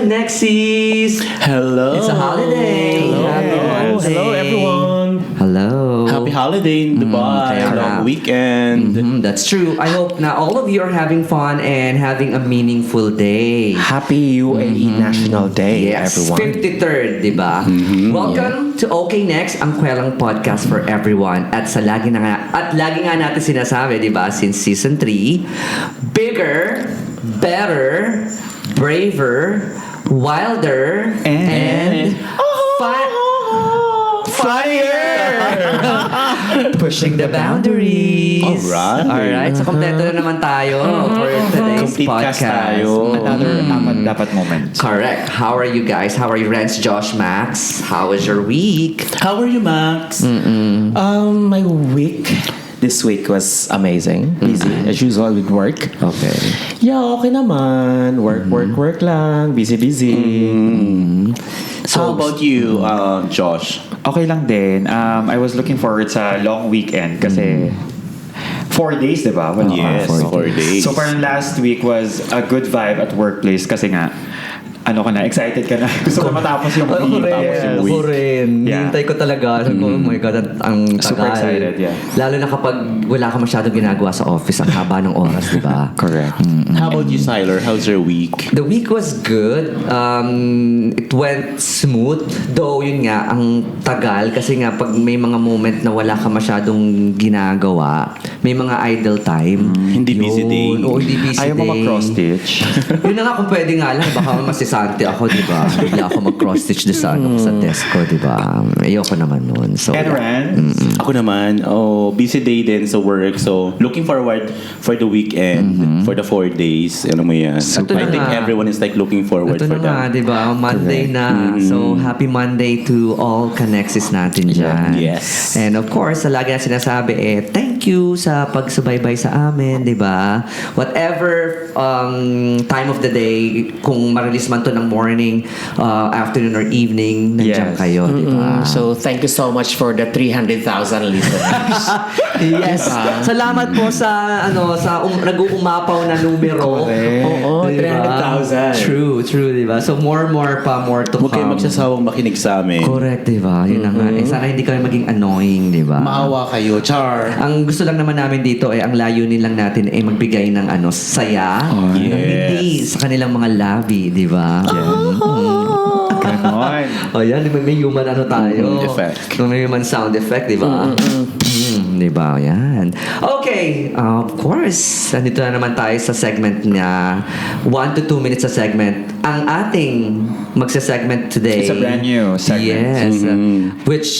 Nexies! Hello. It's a holiday. Hello. Happy Wednesday. Hello, everyone. Hello. Happy holiday in Dubai. kaya Long nga. weekend. That's true. I hope na all of you are having fun and having a meaningful day. Happy UAE National Day, Yes, everyone. 53rd, di ba? Welcome to OK Next, ang kwelang podcast for everyone. At lagi nga natin sinasabi, di ba, since season 3, bigger, better, braver, wilder, and fire! Pushing the boundaries. Alright. So, kompleto na naman tayo for today's Complete cast podcast. tayo. Another dapat moment. Correct. How are you guys? How are you, Renz, Josh, Max? How was your week? How are you, Max? My week this week was amazing. Busy as usual with work. Okay. Yeah, okay naman. Work lang. Busy. How about you, Josh? Okay lang din. I was looking forward sa long weekend kasi 4 days, di ba? Yes, 4 days. So parang last week was a good vibe at workplace kasi nga, excited ka na. Gusto ko matapos yung week. Ako rin. Yeah. Hintay ko talaga. Sabi ko, oh my God, ang tagal. Super excited, yeah. Lalo na kapag wala ka masyadong ginagawa sa office, ang haba ng oras, di ba? Correct. How about you, Siler? How's your week? The week was good. It went smooth. Though, yun nga, ang tagal. Kasi nga, pag may mga moment na wala ka masyadong ginagawa, may mga idle time. Hindi busy day. Oo, hindi busy Ayaw day. mo mag-cross-stitch. Yun na nga kung pwede nga lang. Baka masisante ako, di ba? Bigla ako mag-cross-stitch doon sa desk ko, di ba? Ayoko naman nun. So, And Ren? Ako naman, busy day din sa work. So, looking forward for the weekend, for the 4 days. Ano mo yan? Ito I na think nga. everyone is like looking forward ito for na nga, that. di ba? Monday na. So, happy Monday to all Connexis natin dyan. Yes. And of course, sa lagi na sinasabi, thank you sa pagsubaybay sa amin, di ba? Whatever time of the day, kung ma-release man to ng morning, afternoon, or evening, nandiyan Yes. kayo, di ba? So, thank you so much for the 300,000 listeners. Yes. Salamat po sa nag-uumapaw na numero. Oo, Diba? 300,000. True, di ba? So more to Huwag kayo come. magsasawang makinig sa amin. Correct, di ba? Yun na nga. Sana hindi kami maging annoying, di ba? Maawa kayo, Char. Ang gusto lang naman namin dito ang layunin lang natin ay magbigay ng saya, ng ngiti sa kanilang mga labi, di ba? Ganon. Oh, yan. May human tayo. Effect. May human sound effect, di ba? Di ba? Yan. Okay. Of course. Nandito na naman tayo sa segment niya. 1 to 2 minutes sa segment. Ang ating magsa-segment today. It's a brand new segment. Yes. Which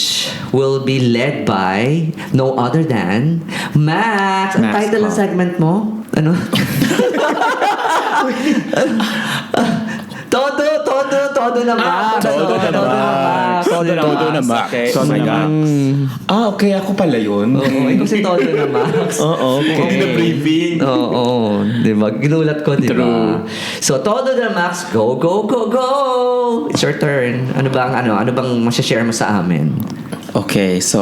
will be led by no other than Max. Ang Max title ng Pop. segment mo? Ano? Todo na Max. Todo na Max. Okay. Oh my God. Okay, ako pala yun. Oo, ikaw si Todo na Max. Oo, okay. Hindi na briefing. Oo, di ba? Ginulat ko, di ba? So, Todo na Max, go! It's your turn. Ano bang masashare mo sa amin? Okay, so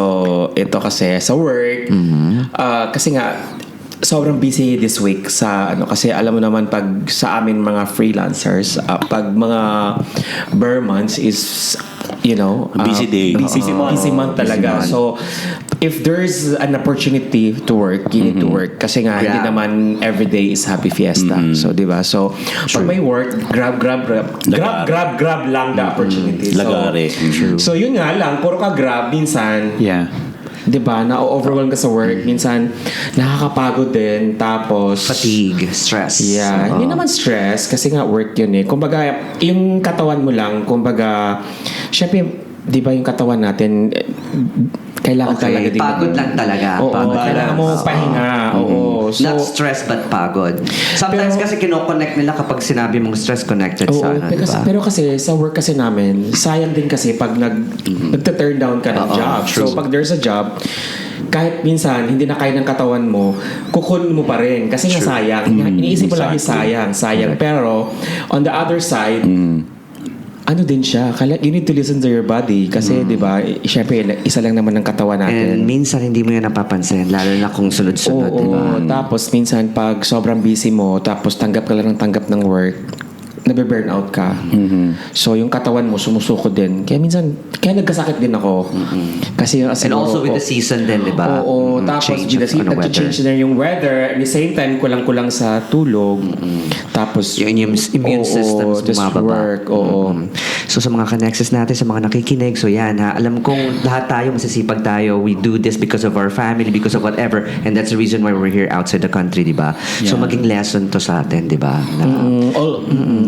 ito kasi sa work, kasi nga sobrang busy this week kasi alam mo naman pag sa amin mga freelancers, pag mga bare months is Busy day. busy month talaga. month. So if there's an opportunity to work, you need to work kasi nga hindi Yeah. naman every day is happy fiesta. So 'di ba? So pag may work, grab lang the opportunity. Lagari. So yun nga lang, puro ka grab minsan. Yeah. 'Di ba? Na-overwhelm ka sa work, minsan nakakapagod din, tapos Fatigue, stress. yeah, hindi naman stress kasi nga work yun eh. Kumbaga, yung katawan mo lang, kumbaga, syempre, 'di ba yung katawan natin kailangan talaga din. Pagod lang talaga. Oo, Pagod kailangan lang. mo pahinga. Oo. So, Not stress but pagod. Sometimes kasi kino-connect nila kapag sinabi mong stress connected Oo, sa pero kasi sa work kasi namin, sayang din kasi pag nagte-turn down ka ng job. true. So pag there's a job, kahit minsan hindi na kaya ng katawan mo, kukunin mo pa rin kasi nga sayang. Iniisip mo lagi sayang. Pero on the other side, ano din siya, you need to listen to your body kasi 'di ba, syempre isa lang naman ng katawan natin. And minsan hindi mo yan napapansin, lalo na kung sunod-sunod, Oo, di ba? tapos minsan pag sobrang busy mo, tapos tanggap ka lang ng tanggap ng work, nabe-burn out ka. So, yung katawan mo, sumusuko din. Kaya minsan, kaya nagkasakit din ako. Kasi, And also with the season din, di ba? Oo, tapos Change with the of, season, weather. nag-change na yung weather. At the same time, kulang-kulang sa tulog. Tapos, Yung immune system is just bumababa. work. Oo. So sa mga connexes natin, sa mga nakikinig, so yan ha, alam kong lahat tayo, masisipag tayo. We do this because of our family, because of whatever. And that's the reason why we're here outside the country, di ba? So maging lesson to sa atin, di ba?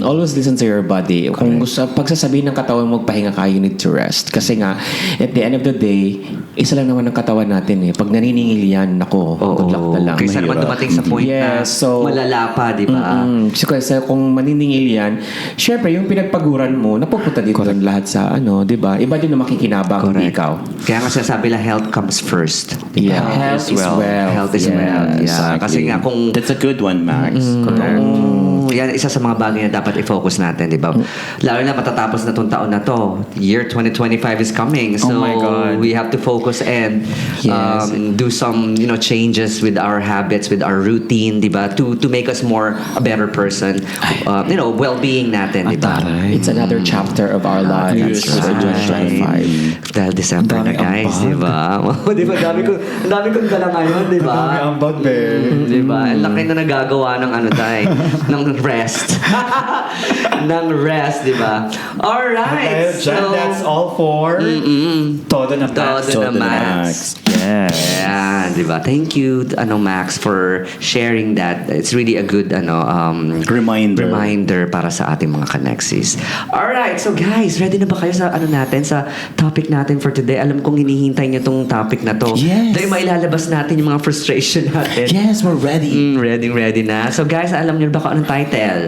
Always listen to your body. Kung gusto, pagsasabihin ng katawan mo, magpahinga ka, you need to rest. Kasi nga, at the end of the day, isa lang naman ang katawan natin eh. Pag naniningil yan, nako, good luck na lang. Kaysa naman dumating sa point na Yes, so- malala pa, di ba? Kasi kung maniningil yan, syempre, yung pinagpaguran mo, napupunta dito lahat sa di ba? Iba din na makikinabang, hindi ikaw. Kaya nga sinasabi la health comes first. Yeah, health is wealth. Health is wealth. Yeah. Kasi nga kung That's a good one, Max. Correct. yan isa sa mga bagay na dapat i-focus natin, di ba? Lalo na matatapos na tong taon na to. Year 2025 is coming. So Oh my God. we have to focus and Yes. do some, changes with our habits, with our routine, di ba? To make us more a better person. Well-being natin, di ba? It's another chapter of our lives. That's for right. 2025. Dahil December na, Ang dami guys, di ba? Di ba? Ang dami kong dala ngayon, di ba? Dami ang bag, babe. Di ba? Ang laki na nagagawa ng ng rest. ng rest, di ba? Alright. Dahil dyan, that's all for Todo na Max. Todo na Max. Yes. Ayan, di ba? Thank you, Max, for sharing that. It's really a good, reminder para sa ating mga connexes. Alright, so guys, ready na ba kayo sa sa topic natin for today? Alam kong hinihintay niyo tong topic na to. Yes. Dahil mailalabas natin yung mga frustration natin. Yes, we're ready. Ready na. So guys, alam niyo ba kung anong title?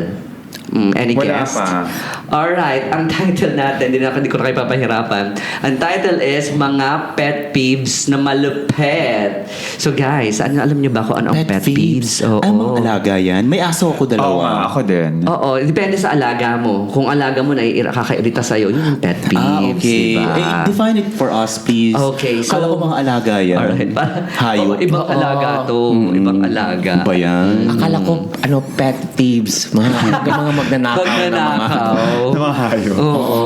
Any Wala guess? pa. Alright, ang title natin, hindi ko na kayo papahirapan. Ang title is Mga Pet Peeves na Malupet. So guys, alam niyo ba kung ano ang pet peeves? Oo. Ay, mga alaga yan. May aso ako Oo nga, dalawa. ako din. Oo, depende sa alaga mo. Kung alaga mo na kakairita sa'yo, yun yung pet peeves. Okay. Diba? Define it for us, please. Okay, so- Kala ko mga alaga yan. Alright. Hayop. Ibang alaga to. Ibang alaga. Ba yan? Akala ko, pet thieves. Mga magnanakaw. Magnanakaw. Ng mga hayop. Oo.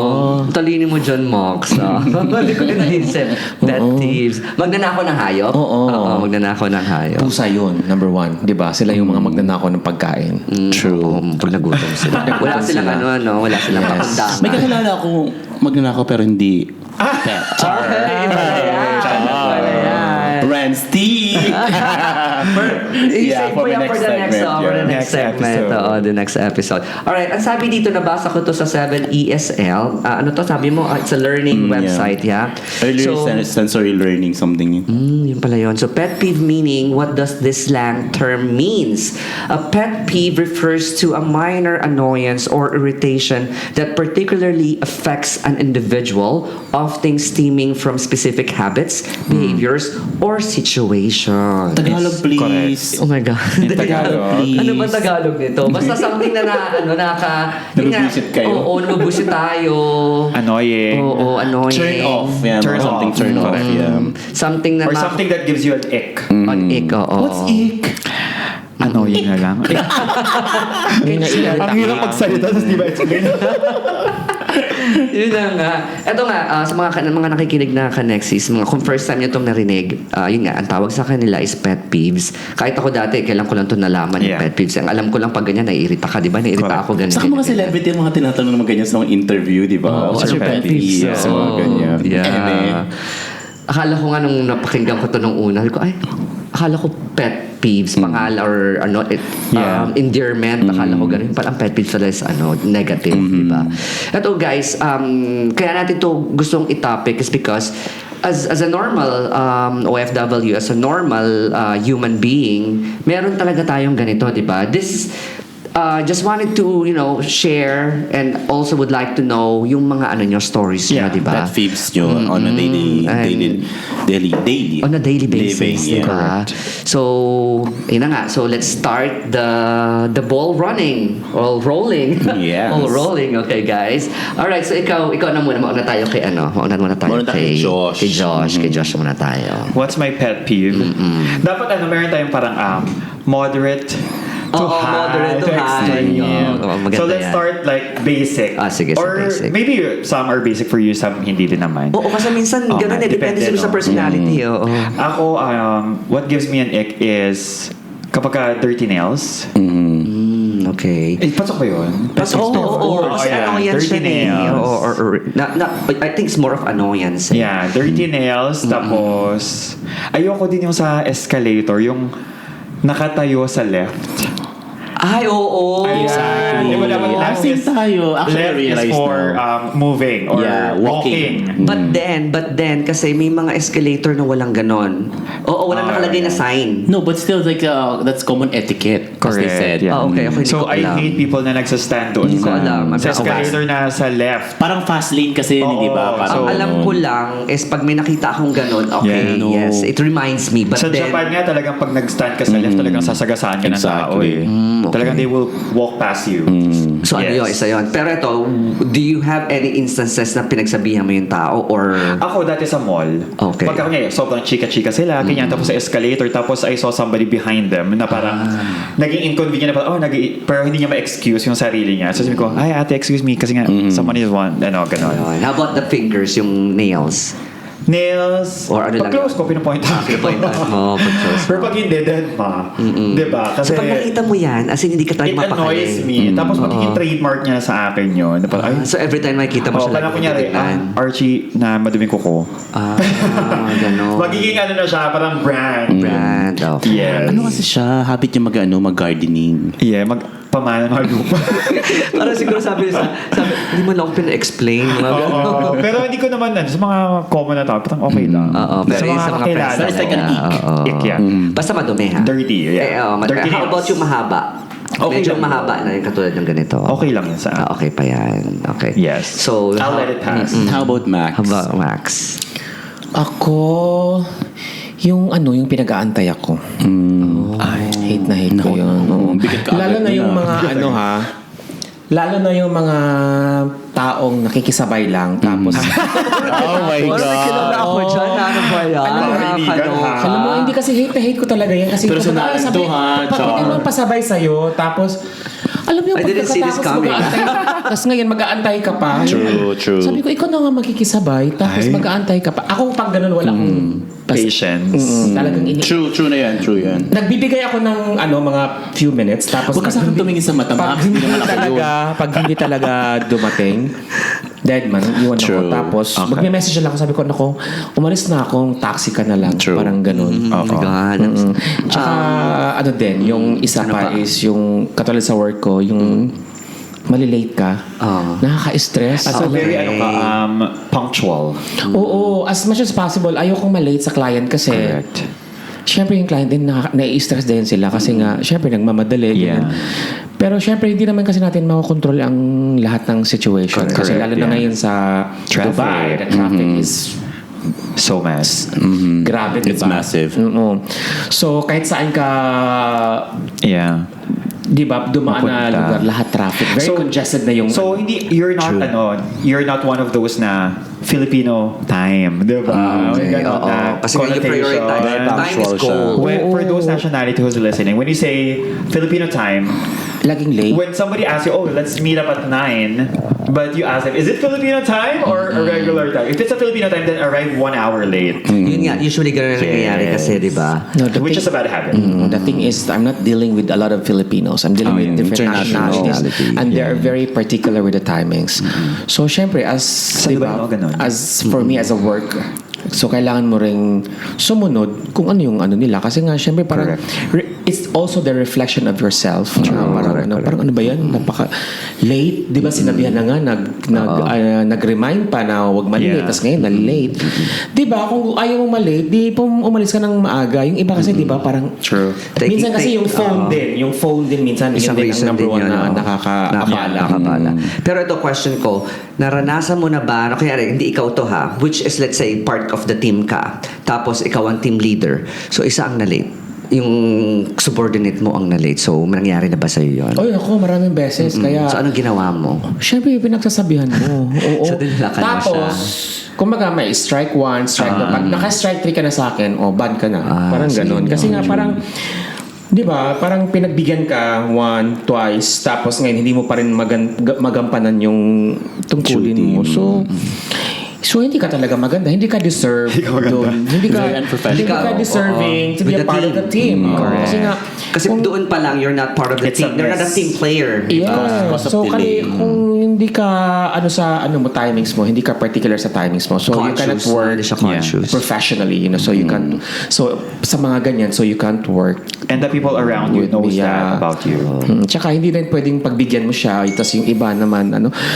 Talinin mo dyan, Mox. Hindi ko din naisip. Pet thieves. Magnanakaw ng hayop? Oo. Magnanakaw ng hayop. Pusa yun, number one. Di ba? Sila yung mga magnanakaw ng pagkain. True. Pag nagutom sila. Wala silang wala silang pakundangan. May kakilala akong magnanakaw pero hindi pet. Ransti! Yeah, for the next segment. The next episode. Alright, ang sabi dito, nabasa ko to sa 7ESL. Ano to? Sabi mo, it's a learning website, yeah? Earlier sensory learning something. Yun pala yun. So, pet peeve meaning, what does this slang term means? A pet peeve refers to a minor annoyance or irritation that particularly affects an individual, often stemming from specific habits, behaviors, or situations. Tagalog, please. Oh my God. Tagalog, please. Ano ba Tagalog nito? Basta something na Nabubuisit kayo. Oo, nabubuisit tayo. Annoying. Oo, annoying. Turn off. Yeah, Turn something off. turn off. Yeah. Something na Or something that gives you an ick. on ick, oo. What's ick? Annoying na lang. Ang hirap magsalita, tapos di ba explain? Yun na nga. Ito nga, sa mga nakikinig na Connexis, kung first time nyo itong narinig, yun nga, ang tawag sa kanila is pet peeves. Kahit ako dati, kailan ko lang ito nalaman yung Yeah. pet peeves. Ang alam ko lang pag ganyan, naiirita ka, di ba? Naiirita ako ganyan. Saka mga celebrity, mga tinatanong naman ganyan sa mga interview, di ba? Oo, What's your pet peeve? Oo. Sa mga ganyan. Yeah. Akala ko nga nung napakinggan ko to nung una, ko, akala ko pet peeves, pangalan or endearment, akala ko ganun. Parang pet peeves pala is negative, di ba? Ito guys, kaya natin to gustong i-topic is because as a normal OFW, as a normal human being, meron talaga tayong ganito, di ba? This just wanted to, share and also would like to know yung mga nyo stories nyo, di ba? Pet peeves nyo on a daily On a daily basis, living, di ba? So, yun na nga. So, let's start the ball running. All rolling. Yes. All rolling. Okay, guys. Alright, so ikaw na muna. Mauna tayo kay Mauna tayo Mauna tayo kay Josh. Kay Josh. Kay Josh muna tayo. What's my pet peeve? Dapat meron tayong parang moderate moderate to high. Maganda So let's yan. start like basic. Sige, Or basic. maybe some are basic for you, some hindi din naman. Oo, kasi minsan Oo, ganun depende depende, siguro sa no? personality. Oo. Ako, what gives me an ick is kapag dirty nails. Okay. Pasok ba yun? Oo. Kasi yeah. annoyance Dirty siya eh. nails. I think it's more of annoyance. Eh. Yeah, dirty nails. Tapos, ayoko din yung sa escalator, yung nakatayo sa left. Ay, oo. Ayan. Di ba dapat left Same is, tayo. Actually, I left is realized for now. moving or Yeah, walking. But then, kasi may mga escalator na walang ganon. Oo, walang nakalagay na sign. No, but still, like, that's common etiquette. As they said. Yeah. Okay, hindi So, ko I alam. hate people na nagsastand doon Hindi ko alam. sa escalator na sa left. Parang fast lane kasi, Oo, di ba? Ang Parang, alam ko lang is pag may nakita akong ganon, okay, Yeah, no. yes, it reminds me. But Sa then, Japan nga talagang pag nag-stand ka sa left, talagang sasagasaan ka ng tao Exactly. eh. okay. Talagang they will walk past you. so ano Yes. yun, isa yun. Pero ito, do you have any instances na pinagsabihan mo yung tao or... Ako dati sa mall. Okay. Pagka kunyari, sobrang chika-chika sila, ganyan, tapos sa escalator, tapos I saw somebody behind them na parang naging inconvenient na parang, pero hindi niya ma-excuse yung sarili niya. So sabi ko, ay ate, excuse me, kasi nga, someone is one, gano'n. Ayun. How about the fingers, yung nails? Nails. Or ano lang pag close yun? ko, pinupoint out. Pinapointan mo, pag-close Pero pag hindi, dead ma. Diba? So Kasi pag nakita mo yan, as in hindi ka it talaga mapakali. annoys me. Tapos magiging trademark niya sa akin yun. Na parang, ay, So every time makikita mo siya, parang kunyari, titignan. Archie na maduming kuko. Gano'n. Magiging ano na siya, parang brand. Brand, okay. Yes. ano kasi siya? Habit niya mag-gardening. Yeah, magpamana ng lupa. Parang siguro sabi, hindi mo lang ako pina-explain. Mga gano'n. Oo. Pero hindi ko naman, sa mga common na tao, parang okay lang. Oo, pero sa yung mga sa mga kakilala. friends It's like an talaga, ick. oo. Ick yan. Basta madumi ha? Dirty, yeah. Dirty How nails. about yung mahaba? Okay Medyo lang. mahaba na yung katulad ng ganito. Okay lang yan sa akin. Okay pa yan. Okay. Yes. So, I'll let it pass. How about Max? How about Max? Ako, yung pinag-aantay ako. Ay, hate na hate ko yun. Oo. Bigat ka Lalo agad na nun, yung ah. mga lalo na yung mga taong nakikisabay lang tapos Oh my God. ako dyan. Ano ba yan? Alam mo, kaibigan, ha? alam mo, hindi kasi hate na hate ko talaga yan kasi Personal kumbaga, to, ha, pag Char. hindi mo pasabay sa'yo tapos alam mo yung I didn't see this coming. Tapos ngayon mag-aantay ka pa. True. Sabi ko, ikaw na nga makikisabay tapos Ay. mag-aantay ka pa. Ako pag ganun wala akong Patience. talagang True na yan. True yan. Nagbibigay ako ng mga few minutes tapos Huwag ka sa akin tumingin sa mata, pag Max. hindi Hindi naman ako yun. pag hindi talaga dumating dead man, iwan True. ako. Tapos, Okay. magme-message lang ako. Sabi ko, umalis na akong taxi ka na lang. True. Parang ganun. Oh my God. Tsaka, yung isa pa is yung, katulad sa work ko, yung malilate ka, nakaka-stress. So very Okay. punctual. Oo, as much as possible, ayokong malate sa client kasi Correct. syempre yung client din nai-stress din sila kasi nga syempre nagmamadali. Yeah. ganyan. Pero syempre hindi naman kasi natin makokontrol ang lahat ng situation. Kasi Correct, lalo na yeah. ngayon sa Traffic. Dubai, the traffic is So mass. grabe, It's diba? massive. Oo. So kahit saan ka Yeah. di ba, dumaan na Mapunta. lugar, lahat traffic. Very congested na yung... So you're not one of those na Filipino time, di ba? May Okay, ganon oo. na Kasi when you connotation. prioritize, time is punctual siya. gold. For those nationality who's listening, when you say Filipino time, laging late. when somebody asks you, oh, let's meet up at 9, but you ask them, is it Filipino time or a regular time? If it's a Filipino time, then arrive 1 hour late. Yun nga, usually ganun ang nangyayari kasi, di ba? No, the Which thing- is a bad habit. The thing is, I'm not dealing with a lot of Filipinos. I'm dealing with different nationalities. And they're very particular with the timings. So, syempre, as, di ba, Dubai, ganun. as for me as a work, so kailangan mo ring sumunod kung ano yung ano nila. Kasi nga, syempre, parang, it's also the reflection of yourself. Parang ano ba yan? Napaka-late. Di ba, sinabihan na nga, nag-remind pa na huwag malilate. Yeah. Tapos ngayon, nalilate. Di ba, kung ayaw mong malate, di umalis ka ng maaga. Yung iba kasi, di ba, parang... True. Minsan kasi yung phone din. Yung phone din minsan. Isang yun din reason ang number din one yun, na no? nakakaabala. Nakakabala. Pero ito, question ko, naranasan mo na ba, kaya hindi ikaw to ha, which is let's say part of the team ka, tapos ikaw ang team leader, so isa ang na-late, yung subordinate mo ang na-late, so nangyari na ba sa'yo yun? Oy, ako, maraming beses. Kaya, So anong ginawa mo? syempre, pinagsasabihan mo. Oo. So, dinalakan mo Tapos, kumbaga may strike 1, strike 2. Pag naka-strike 3 ka na sa akin, ban ka na. Parang sige, ganun. Kasi nga parang, Di ba? Parang pinagbigyan ka one, twice, tapos ngayon hindi mo pa rin magampanan yung tungkulin mo. So hindi ka talaga maganda. Hindi ka deserve doon. Hindi ka Very unprofessional. hindi ka deserving to be With a the part of the team. Correct. Kasi nga, Kasi doon pa lang, you're not part of the It's team. a You're not a mess. team player. yeah. Because of So delay. kung hindi ka timings mo, hindi ka particular sa timings mo. So you cannot Conscious. work Hindi siya conscious. professionally, so you can't sa mga ganyan, so you can't work. And the people around you knows that about you. Tsaka hindi rin pwedeng pagbigyan mo siya, tapos yung iba naman,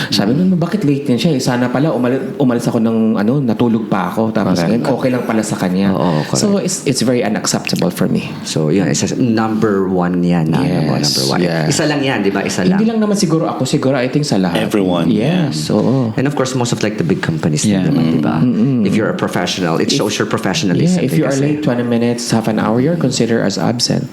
sabi mo, bakit late din siya? Sana pala umalis ako ng, natulog pa ako. Tapos Correct. ngayon, okay lang pala sa kanya. Oo, correct. So, it's very unacceptable for me. So, yun. Isa, number one yan. Number one. yes. Isa lang yan, di ba? Isa lang. Hindi lang naman siguro ako, siguro I think sa lahat. Everyone. Yes, oo. And of course, most of like the big companies din Yeah. naman, di ba? If you're a professional, it shows your professionalism. Yeah, if you are kasi. late 20 minutes, half an hour, you're considered as absent.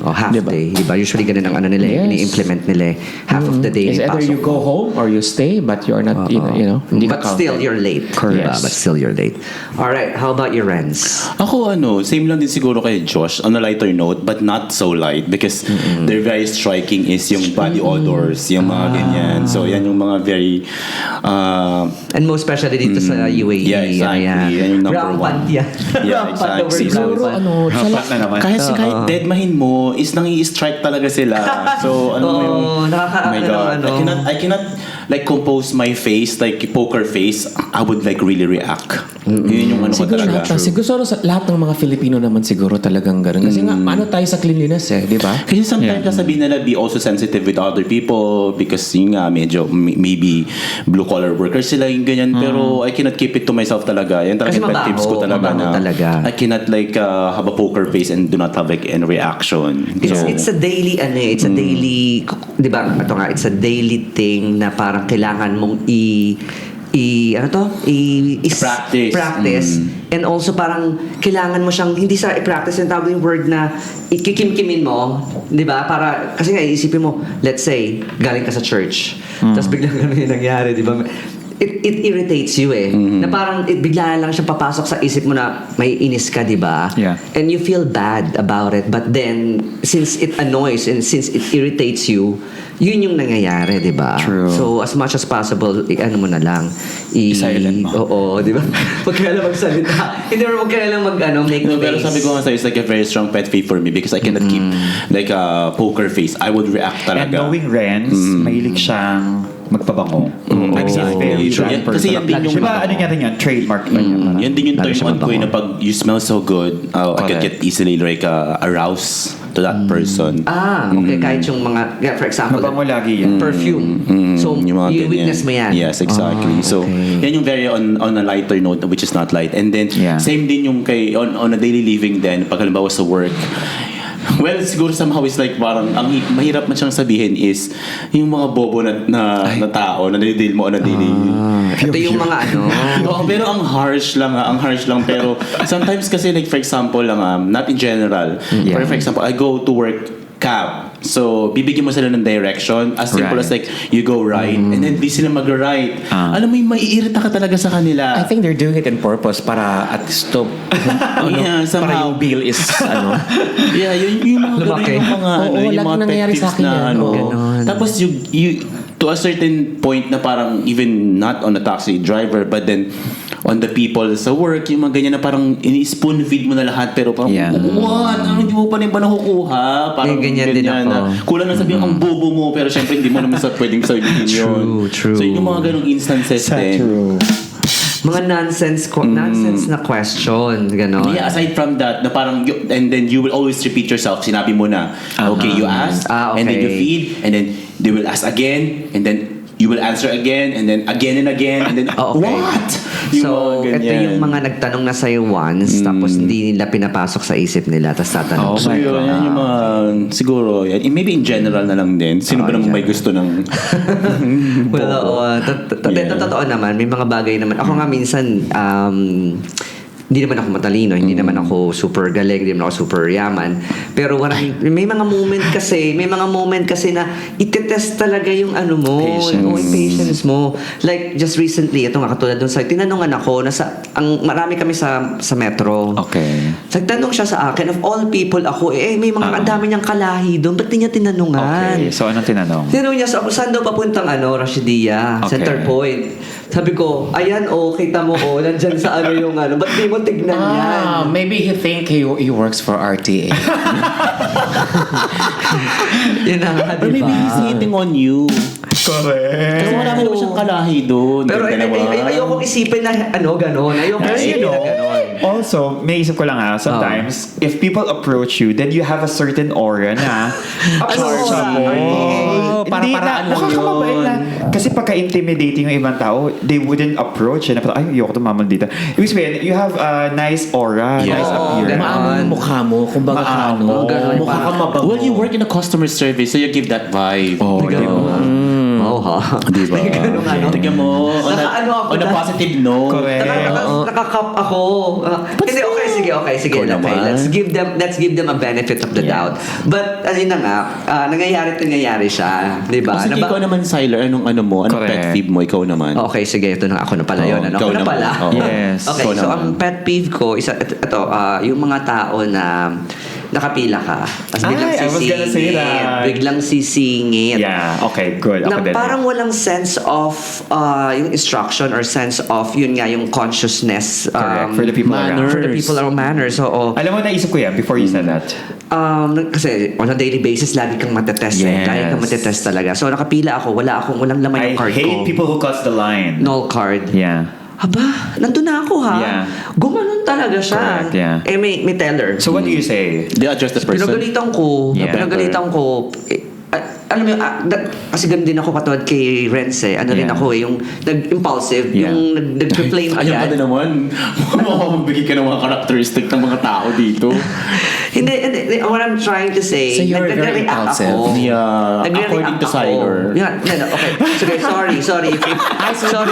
O half Diba? day, di ba? Usually ganun ang nila, Yes. ini-implement nila. Half of the day, It's either you pasok go mo. home or you stay, but you're not, hindi ka But still, counted. you're late. Correct. Diba? But still, you're late. Alright, how about your Renz? Ako same lang din siguro kay Josh on a lighter note but not so light because they're very striking is yung body odors, yung mga ganyan. So yan yung mga very And most especially dito sa UAE. Yeah, exactly. Yan. Yan yung number Rampant one. yan. Yeah, Rampant exactly. over Siguro, rampant. Rapat na naman. kahit deadmahin mo is nangi-strike talaga sila. So ano mo yung Oo, oh my God. I cannot like compose my face like poker face. I would like really react. Yun yung ano ko Siguro talaga. siguro sa lahat ng mga Filipino naman siguro talagang gano'n. Kasi nga, ano tayo sa cleanliness di ba? Kasi sometimes sasabihin nila be also sensitive with other people because yun nga medyo maybe blue collar workers sila yung ganyan pero I cannot keep it to myself talaga. Yan talaga Kasi yung pet tips ko talaga mabaho na talaga. I cannot like have a poker face and do not have like any reaction. It's a daily it's a daily, di ba? Ito nga, it's a daily thing na parang kailangan mong practice. And also parang kailangan mo siyang hindi sa i-practice yung tawag yung word na ikikimkimin mo, 'di ba? Para kasi nga iisipin mo, let's say galing ka sa church. Tapos biglang ganun yung nangyari, 'di ba? It irritates you na parang bigla lang siya papasok sa isip mo na may inis ka, di ba? Yeah. And you feel bad about it, but then since it annoys and since it irritates you, yun yung nangyayari, di ba? True. So as much as possible, ano mo na lang, I-silent mo. Oo, di ba? Huwag ka lang magsalita. Hindi, huwag ka lang make No, pero face. sabi ko nga sa'yo, it's like a very strong pet peeve for me because I cannot keep like a poker face. I would react And talaga. knowing Renz, mahilig siyang magpabango. I mean, he's very True. that Kasi person. yan din yung- Diba, ano niya rin yan? Trademark ba niya? Parang- Yan din yung Lalo turn siya on ko mabango. na pag you smell so good, I could Correct. get easily like aroused to that person. Okay, kahit yung mga, for example, Mabango lagi yan. perfume. So, Yung mga yung ganyan. weakness mo yan. Yes, exactly. So, okay. yan yung very on a lighter note which is not light. And then, Yeah. same din yung kay, on a daily living din, pag halimbawa sa work, well, siguro somehow is like parang ang mahirap man siyang sabihin is yung mga bobo na tao na nilidil mo on a daily. Ito yung mga Oo, pero ang harsh lang pero sometimes kasi like for example lang not in general. Yeah. For example, I go to work cab. So, bibigyan mo sila ng direction. As simple Right. as like, you go right, and then di sila mag-right. Alam mo, yung maiirita ka talaga sa kanila. I think they're doing it on purpose para at least to, Yeah, para somehow. yung bill is, Yeah, yung mga Lumaki. ganun, yung mga, Oo, yung lagi mga pet nangyayari sa peeves akin na yan. Oo. Ganon. Tapos you to a certain point na parang even not on a taxi driver but then on the people sa work, yung mga ganyan na parang ini-spoon feed mo na lahat pero parang, Yeah. what? Hindi mo pa rin ba nakukuha? Parang Yung ganyan din ako. na, kulang na sabihin ang bobo mo pero syempre hindi mo naman pwedeng sabihin yun. True. So yung mga ganong instances din. Mga nonsense na question, gano'n. Yeah, aside from that, na parang and then you will always repeat yourself. Sinabi mo na, okay, you asked, and then you okay. feed, and then they will ask again, and then you will answer again, and then again and again, and then Okay. what? So, ito yung mga nagtanong na sa'yo once, tapos hindi nila pinapasok sa isip nila, tapos tatanong. So yun, yan yung mga, siguro, yan. Maybe in general na lang din. Sino ba namang may gusto ng... Well, oo. Yeah. Totoo naman. May mga bagay naman. Ako nga minsan, hindi naman ako matalino, hindi naman ako super galing, hindi naman ako super yaman. Pero may mga moment kasi na itetest talaga yung ano mo, yung patience mo. Like, just recently, ito nga katulad dun sa, tinanungan ako, marami kami sa metro. Okay. Nagtanong siya sa akin, of all people, ako, may mga ang dami niyang kalahi doon, ba't di niya tinanungan? Okay. So, anong tinanong? Tinanong niya, saan daw papuntang Rashidia, Okay. Center Point. Sabi ko, ayan, kita mo, nandyan sa yung ba't di mo tignan yan? Maybe he think he works for RTA. Yun na nga, Or maybe he's diba? hitting on you. Correct. Kasi marami naman siyang kalahi doon. Pero ayokong isipin na gano'n. Ayokong isipin na gano'n. Also, may isip ko lang sometimes, if people approach you, then you have a certain aura na approachable. Para-paraan lang Mukha ka mabait na. Kasi pagka-intimidating yung ibang tao, they wouldn't approach. Na parang, ayoko tumamal dito. Ibig sabihin, you have a nice aura, nice appearance. Maamo yung mukha mo, kumbaga Maamo, ganun. mukha ka mabango. Well, you work in a customer service, so you give that vibe. Oh, Oo, ha? Diba? Tignan mo, on ako a positive note. Correct. Nakakap ako. Hindi, okay, sige. Ikaw naman. Let's give them a benefit of the doubt. But, na nga, nangyayari siya. Diba? Sige, ikaw naman, Siler, anong Correct. pet peeve mo? Ikaw naman. Okay, sige. Ito na ako na pala yun. ikaw Ako na naman. pala. Yes. Okay, Ikaw so naman. ang pet peeve ko, ito, yung mga tao na nakapila ka. Tapos biglang I was gonna say sisingit. that. Biglang sisingit. Yeah, okay, good. Na Ako din. parang walang sense of yung instruction or sense of yun nga yung consciousness Correct. For the people around. for the people around manners. Oo. Alam mo, naisip ko yan before you said that. Kasi on a daily basis lagi kang matetest Yes. lagi kang matetest talaga. So nakapila ako, walang laman I yung card hate ko. people who cuts the line. Null card. Yeah. Aba, nandun na ako ha. Yeah. Gumanon talaga siya. Correct, yeah. May teller. So what do you say? They address the person. Pinagalitan ko. Yeah. Alam mo, kasi ganun din ako katulad kay Renz Ano rin Yeah. ako yung nag-impulsive, Yeah. yung nag-flame Ayaw ka agad. na naman. Magbigay ka ng mga characteristic ng mga tao dito. Hindi. What I'm trying to say, So you're very nagre-react impulsive. ako. Yeah, Nagre-react according to ako. Siler. Yeah, no, okay. Sige, sorry. Sorry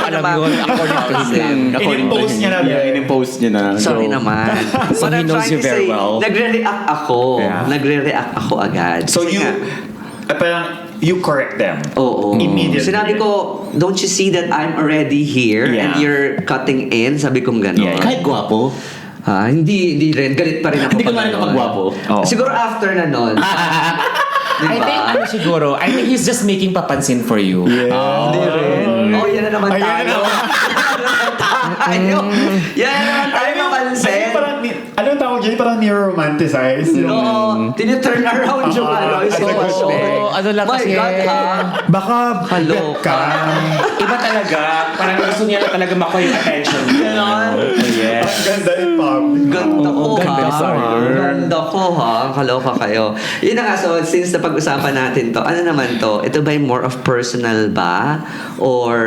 alam naman. yun, according to him. According to In-impose niya na. Yeah, in-impose niya na. Sorry So, naman. So What he I'm knows trying you to very say, well. Nagre-react ako. Yeah. Nagre-react ako agad. So Kasi you, nga, parang, you correct them. Oo. Immediately. Sinabi ko, don't you see that I'm already here Yeah. and you're cutting in? Sabi kong gano'n. Yeah. kahit gwapo. Hindi rin. Galit pa rin ako. Hindi ka pag man gano'n. kapag gwapo. Oh. Siguro after na nun. I think siguro, I think he's just making papansin for you. Hindi rin. Oh, yan na naman Ayan tayo. na naman. Yan na naman tayo mapansin. Anong tawag dyan? Parang near-romanticize. No, tiniturn around yung yung situation. Oo, ano lang My kasi. God, ha? Baka Kaloka. ka. Iba talaga. Parang gusto niya na talaga makuha yung attention. Ganon. Yes. Ang ganda in public. Ganda ko, Oo, ganda ha? sorry. Ganda ko, ha? Kaloka kayo. Yun na nga, so since napag-usapan natin to, ano naman to? Ito ba yung more of personal ba? Or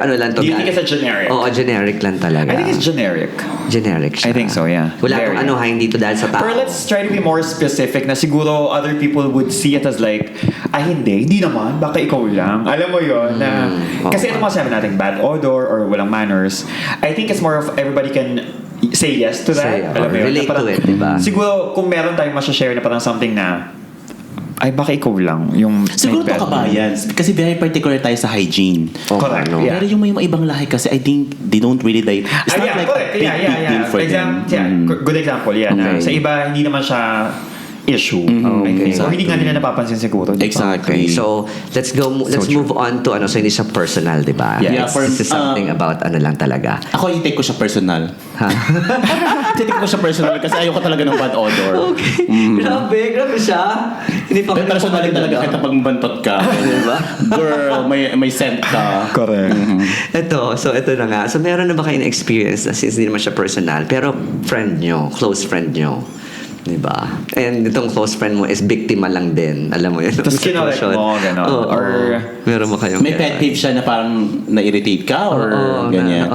ano lang to? Do you think it's a generic? Oo, generic lang talaga. I think it's generic. Generic siya. I think so, yeah. Wala Very. akong ano ha, hindi to dahil sa tao. Pero let's try to be more specific na siguro other people would see it as like, hindi naman, baka ikaw lang. Alam mo yon na, kasi ito mga sabi natin, bad odor or walang manners, I think it's more of everybody can say yes to that. Say, Alam mo yun, relate na parang, to it, diba? Siguro kung meron tayong masashare na parang something na, baka ikaw lang yung Siguro may to bad kabayan. Kasi very particular tayo sa hygiene. Correct. ano? Yeah. Pero yung may mga ibang lahi kasi, I think they don't really like... It's not like correct. a big deal for them. Good example, yeah. Na, Okay. sa iba, hindi naman siya issue. Okay. So, hindi nga nila napapansin siguro. di ba? Exactly. Okay, so let's move on to so hindi siya personal, di ba? Yeah, for- This is something about ano lang talaga. Ako, i-take ko siya personal. Ha? I-take ko siya personal kasi ayoko talaga ng bad odor. Okay. Grabe siya. Hindi pa Pero personal talaga kahit pag mabantot ka. Diba? Girl, may scent ka. Correct. Ito na nga. So meron na ba kayo na-experience na since hindi naman siya personal, pero friend nyo, close friend nyo, di ba? And itong close friend mo is biktima lang din. Alam mo yun. Tapos kinolek mo, gano'n. Oo, Or- meron mo kayong May pet peeve siya na parang na-irritate ka or ganyan.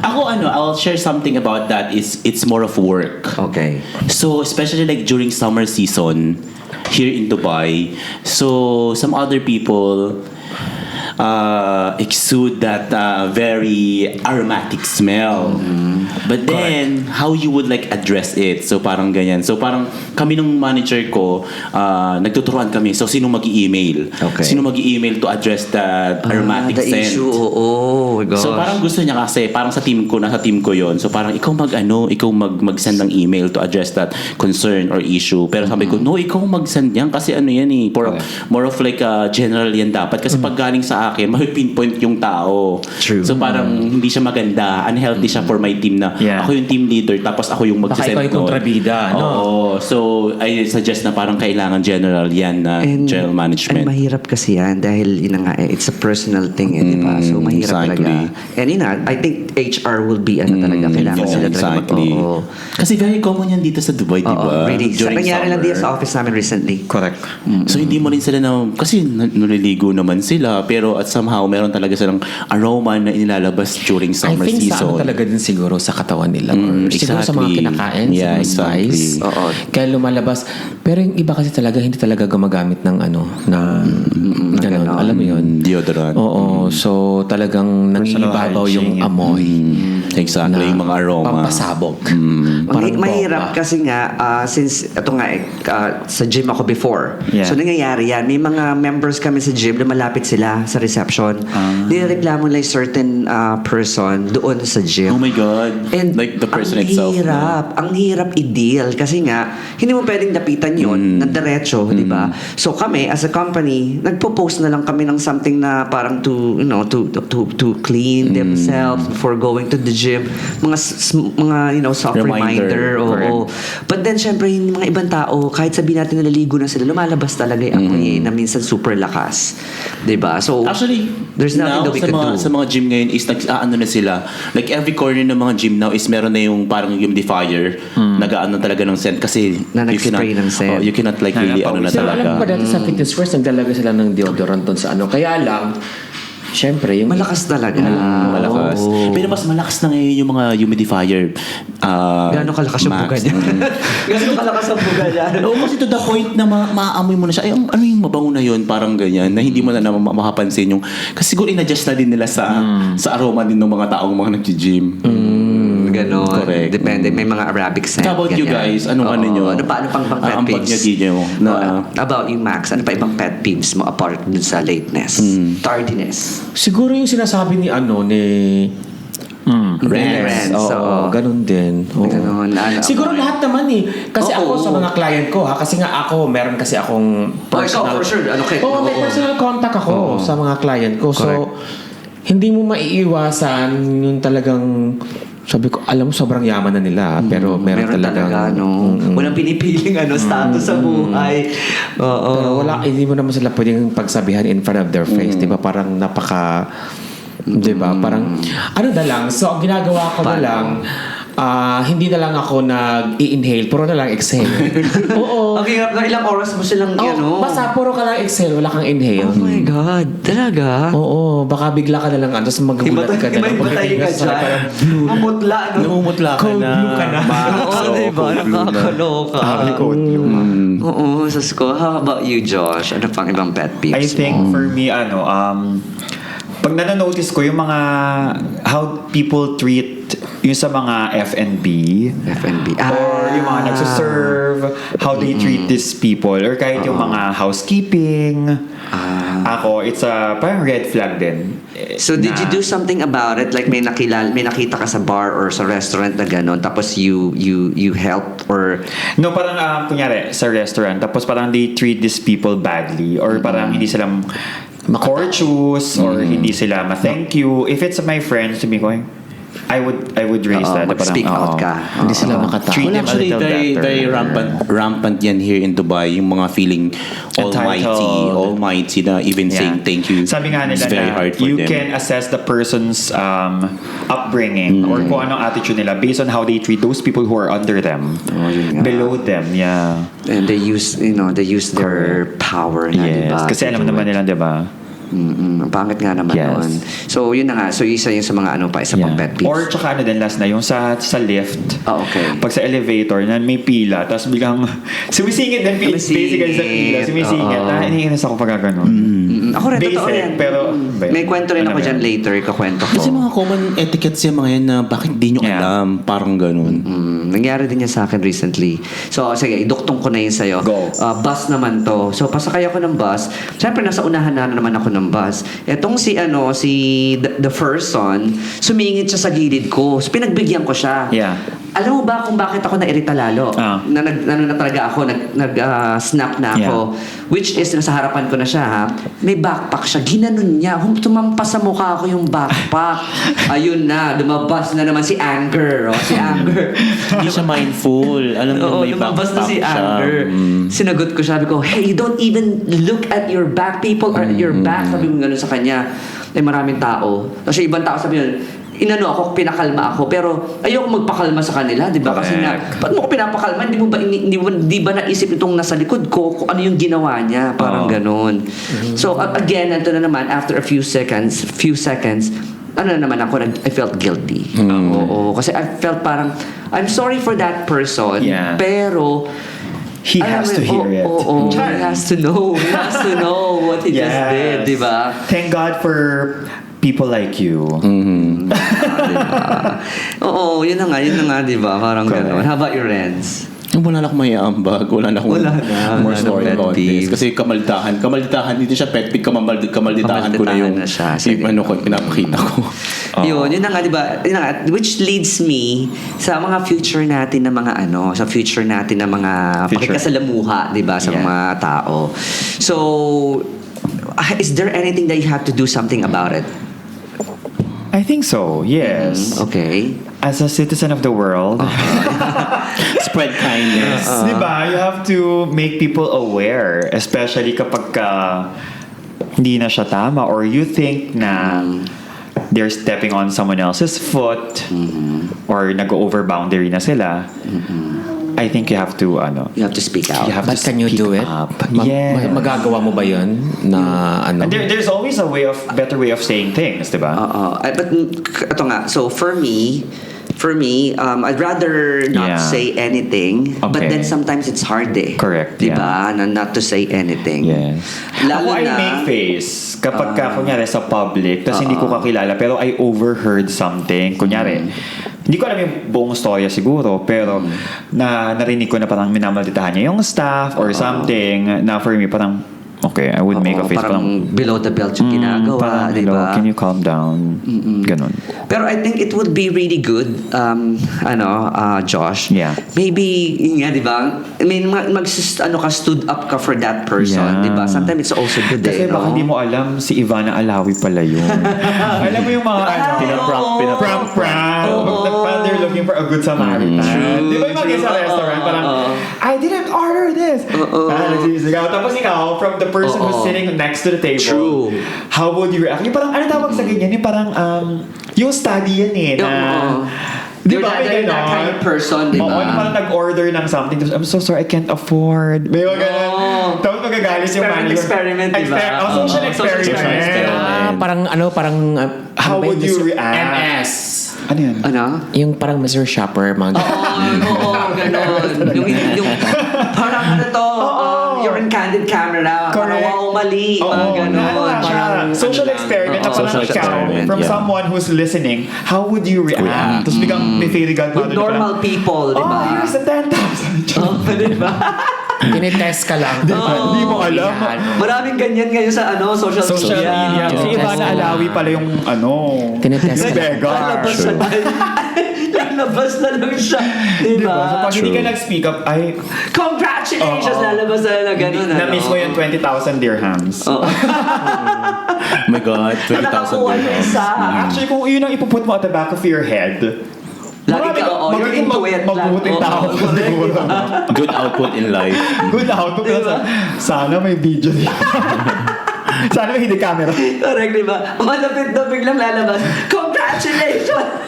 Ako I'll share something about that is it's more of work. Okay. So especially like during summer season here in Dubai, so some other people exude that very aromatic smell. But then, how you would like address it? So parang ganyan. So parang kami nung manager ko, nagtuturuan kami. So sino mag-i-email? Okay. Sino mag-i-email to address that aromatic the scent? issue, oh my gosh. So parang gusto niya kasi, parang sa team ko, nasa team ko yon. So parang ikaw mag-send ng email to address that concern or issue. Pero sabi ko, no, ikaw mag-send yan kasi ano yan eh. More of like general yan dapat. Kasi pag galing sa akin, pinpoint yung tao. True. So parang hindi siya maganda. Unhealthy siya for my team na ako yung team leader tapos ako yung Baka mag-send ikaw yung kontrabida, no? Oo. So I suggest na parang kailangan general yan na general management. And mahirap kasi yan dahil yun na nga, it's a personal thing, di ba? So mahirap exactly. talaga. And yun na, I think HR will be talaga, kailangan sila talaga exactly. Kasi very common yan dito sa Dubai, di ba? Really. Sa During nangyari lang summer. dito sa office namin recently. Correct. So hindi mo rin sila kasi naliligo naman sila pero at somehow meron talaga silang aroma na inilalabas during I summer think sa season. ano talaga din siguro sa katawan nila. Or siguro sa mga exactly. kinakain, Yeah, sa mga exactly. spice. Oo. Kaya lumalabas. Pero yung iba kasi talaga, hindi talaga gumagamit ng ganun. ganon. Alam mo yun? Deodorant. Oo. So talagang nangibabaw yung hygiene. amoy. Exactly, yung mga aroma. Pampasabog. Mahirap kasi nga, since, ito nga sa gym ako before. Yeah. So, nangyayari yan. May mga members kami sa gym na malapit sila sa reception. Nireklamo lang certain person doon sa gym. Oh my God. And like the person itself. Ang hirap i-deal kasi nga, hindi mo pwedeng lapitan yun na diretso, di ba? So kami, as a company, nagpo-post na lang kami ng something na parang to clean themselves before going to the gym. Mga soft reminder. Oo. But then, syempre, yung mga ibang tao, kahit sabihin natin naliligo na sila, lumalabas talaga yung amoy na minsan super lakas. Di ba? So, Actually, there's nothing now, that we could do. sa mga gym ngayon is nag-aano na sila. Like every corner ng mga gym now is meron na yung parang humidifier. Nag-aano talaga ng scent kasi Na you cannot- nag-spray ng scent. you cannot like really ano na So, talaga. alam ko ba dati sa fitness first, nagdalaga sila ng deodorant doon sa ano. Kaya lang, syempre, yung malakas talaga. Malakas. Oo. Pero mas malakas na ngayon yung mga humidifier. Gano'ng kalakas yung Max. buga niya? Gano'ng kalakas ang buga niya? Oo, kasi to the point na maaamoy mo na siya. Ay, ano yung mabango na yun? Parang ganyan. Na hindi mo na makapansin yung... Kasi siguro in-adjust na din nila sa aroma din ng mga taong mga nag-gym. Ganon. Correct. Depende. May mga Arabic scent. How about you ganyan. guys? Anong ano nyo? Ano pang pet Ang peeves? pag-nyo na... About you, Max. Ano pa ibang pet peeves mo apart dun sa lateness? Tardiness. siguro yung sinasabi ni Renz. Oo, ganun din. Oo. Ganon. Siguro lahat naman eh. Kasi Oo. ako sa mga client ko kasi nga ako, meron kasi akong ikaw, for sure. Ano, Kate? Oo, may Oo. personal contact ako sa mga client ko. So, hindi mo maiiwasan yung talagang, sabi ko, alam mo, sobrang yaman na nila. Pero meron talagang... no? Walang pinipiling status sa buhay. Oo. Pero hindi mo naman sila pwedeng pagsabihan in front of their face. Di ba? Parang napaka... Di ba? Parang, ano na lang. So, ang ginagawa ko na lang, hindi na lang ako nag-i-inhale, puro na lang exhale. Oo. Ang hirap na ilang oras mo silang Basta puro ka lang exhale, wala kang inhale. Oh my God. Talaga? Oo, baka bigla ka na lang, tapos magugulat ka na lang. Imatay ka dyan. Mamutla, no? Namumutla ka Cold na. blue ka na. Oo, diba? Nakakaloka. Oo, sas ko. How about you, Josh? Ano pang ibang pet peeves I think mo? for me, pag nanonotice ko yung mga how people treat yung sa mga F&B F&B. or yung mga nagsuserve, how they treat these people or kahit yung mga housekeeping. Ako, it's a parang red flag din. So, did you do something about it? Like, may nakita ka sa bar or sa restaurant na gano'n, tapos you helped or... No, parang kunyari sa restaurant, tapos parang they treat these people badly or parang hindi sila courteous or hindi sila ma-thank you. If it's my friends, sabi ko, I would raise that. Mag-speak out ka. Hindi sila makatao. Treat them a Actually, little better. very rampant yan here in Dubai. Yung mga feeling almighty na even saying thank you. Sabi nga nila is very na hard for you them. can assess the person's upbringing or kung anong attitude nila based on how they treat those people who are under them, yun nga. below them. Yeah. And they use their power na, Yes. diba? Kasi to alam do naman it. nila, di ba? Ang pangit nga naman Yes. nun. So, yun na nga. So, isa yung sa mga isa pang pet peeves. Or tsaka din last na, yung sa lift. Okay. Pag sa elevator, na may pila, tapos biglang sumisingit din, Sumisingit. basically sa pila, sumisingit. Oo. Iniinis ako pag gano'n. Ako rin, totoo Basic, yan. pero... May kwento rin ako Ano dyan yan? later, ikakwento ko. Kasi mga common etiquettes yung mga yan na bakit di nyo Yeah. alam. Parang ganun. Nangyari din yan sa akin recently. So, sige, iduktong ko na yun sa'yo. Go. Bus naman to. So, pasakay ako ng bus. Siyempre, nasa unahan na naman ako ng bus. Etong si the first son, sumingit siya sa gilid ko. So, pinagbigyan ko siya. Yeah. Alam mo ba kung bakit ako nairita lalo? Ah. Na talaga ako, snap na ako. Which is, nasa harapan ko na siya, ha? May backpack siya. Ginanon niya. Tumampas sa mukha ko yung backpack. Ayun na, lumabas na naman si Anger. Si Anger. Hindi siya mindful. Alam mo, Oo, may lumabas na si backpack siya. Anger. Sinagot ko, sabi ko, hey, you don't even look at your back, people, or at your back. Sabi ko gano'n sa kanya. Ay, maraming tao. Kasi ibang tao sabi yun, inano ako, pinakalma ako, pero ayoko magpakalma sa kanila, di ba? Kasi nga, ba't mo ko pinapakalma? Hindi ba naisip itong nasa likod ko kung ano yung ginawa niya? Parang ganun. So, again, ito na naman, after a few seconds, ano na naman ako, I felt guilty. Oo, kasi I felt parang, I'm sorry for that person, Yeah. pero, He has to hear it. Oo, he has to know. He has to know what he just did, di ba? Thank God for people like you. Oo, yun na nga, di ba? Parang Correct. gano'n. How about your Renz? Wala na akong may ambag. Wala na akong Wala na. more Wala story na about pet peeves. this. Kasi kamalditahan. Hindi siya pet peeve. Kamalditahan ko na yung Kamalditahan na siya. Sige. ano ko, pinapakita ko. Yun na nga, di ba? Yun na nga, which leads me sa mga future natin na mga sa future natin na mga Future. pakikasalamuha, di ba? Sa Yeah. mga tao. So, is there anything that you have to do something about it? I think so, yes. Okay. As a citizen of the world, Spread kindness. di ba, you have to make people aware, especially kapag hindi na siya tama or you think na they're stepping on someone else's foot or nag-over boundary na sila. I think you have to You have to speak out. you have But to can you speak do it? up. Yeah. Magagawa mo ba yun? Na ano? There's always a better way of saying things, di ba? But ito nga, so for me, I'd rather not Yeah. say anything, but Okay. then sometimes it's hard Correct, diba? Not to say anything. Yes. Lalo Ako, I na, make face kapag kunyari sa public, tapos hindi ko kakilala, pero I overheard something. Kunyari, hindi ko alam yung buong storya siguro, pero narinig ko na parang minamalditahan niya yung staff or something na for me parang, okay, I would make a face parang below the belt yung ginagawa, parang, di hello, ba? can you calm down? Ganon. Pero I think it would be really good, Josh. Yeah. Maybe, yun nga, di ba? I mean, stood up ka for that person, Yeah. di ba? Sometimes it's also good, Kasi no? baka hindi mo alam, si Ivana Alawi pala yun. Alam mo yung mga prank. Parang they're looking for a good Samaritan. Di ba yung mga sa restaurant, parang, I didn't order this. Nagsisigaw. Tapos ikaw, from the person who's sitting next to the table, True. how would you react? Yung parang, ano tawag sa ganyan? Yung parang, yung study yan eh, na, You're that kind of person, di Oo, ba? parang nag-order ng something. Tapos, I'm so sorry, I can't afford. May mga ganun. Tapos magagalit yung manager. Experiment, di ba? Social Social experiment. experiment. parang How would you react? MS. Ano yan? Ano? Yung parang Mr. Shopper, mga Oo, gano'n. Yung parang ano to, you're in candid camera. Parang Correct. wow, mali. Mga gano'n. Parang social experiment na parang social ikaw, experiment, from yeah. someone who's listening, how would you react? Tapos biglang may fairy godmother With normal people, di ba? Oh, here's a 10,000. Oh, di ba? tinitest ka lang. Hindi mo alam. Maraming ganyan ngayon sa social media. Si Ivana Alawi pala yung Tinitest ka lang. beggar. Lalabas na lang siya. Di So ba? pag hindi ka nag-speak up, ay, Congratulations! Lalabas na lang ganun. na-miss mo yung 20,000 dirhams. Oh my God, 20,000 Nakakuha yung dirhams. isa. Actually, kung yun ang ipuput mo at the back of your head, Lagi ka, you're into it. magbubuting tao ka siguro. Good output in life. Good output. Sana may video dito. Sana may hindi camera. Correct, di ba? Malapit na biglang lalabas. Congratulations!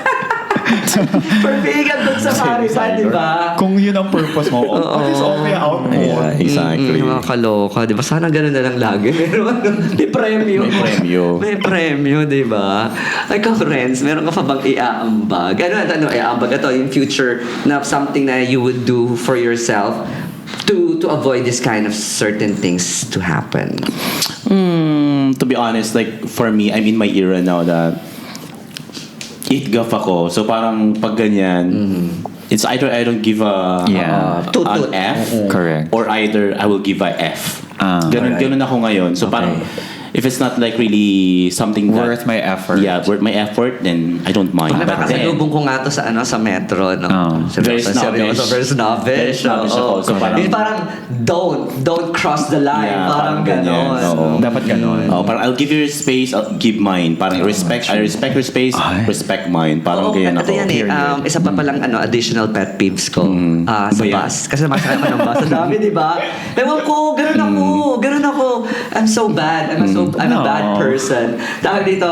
For being a good Samaritan, di ba? Kung yun ang purpose mo, at least okay output. Yeah, exactly. Mga kaloka, di ba? Sana ganun na lang lagi. Meron, may premyo. May premyo. May premyo, di ba? Ikaw, Renz, meron ka pa bang iaambag? Ano, iaambag? Ito, in future, na something na you would do for yourself to avoid this kind of certain things to happen. To be honest, like for me, I'm in my era now that eat guff ako. So parang pag ganyan, it's either I don't give a Yeah. an F, Correct. or either I will give a F. Ganun ako ngayon. So parang if it's not like really something that, Worth my effort. yeah, worth my effort, then I don't mind. But then, Nakakasalubong ko nga to sa sa metro, no? Very snobbish. Very snobbish. Very snobbish ako. So parang- Yung parang don't cross the line. Yeah, parang parang ganyan. ganon. Oo. Dapat ganon. Parang I'll give you your space, I'll give mine. Parang I respect your space, respect mine. Parang Oo, ganyan ito ako. yan isa pa palang additional pet peeves ko sa Ba yan? bus. Kasi masakay pa ng bus. Ang dami, di ba? Ewan ko, ganun ako. I'm so bad. I'm a bad person. Dahil dito,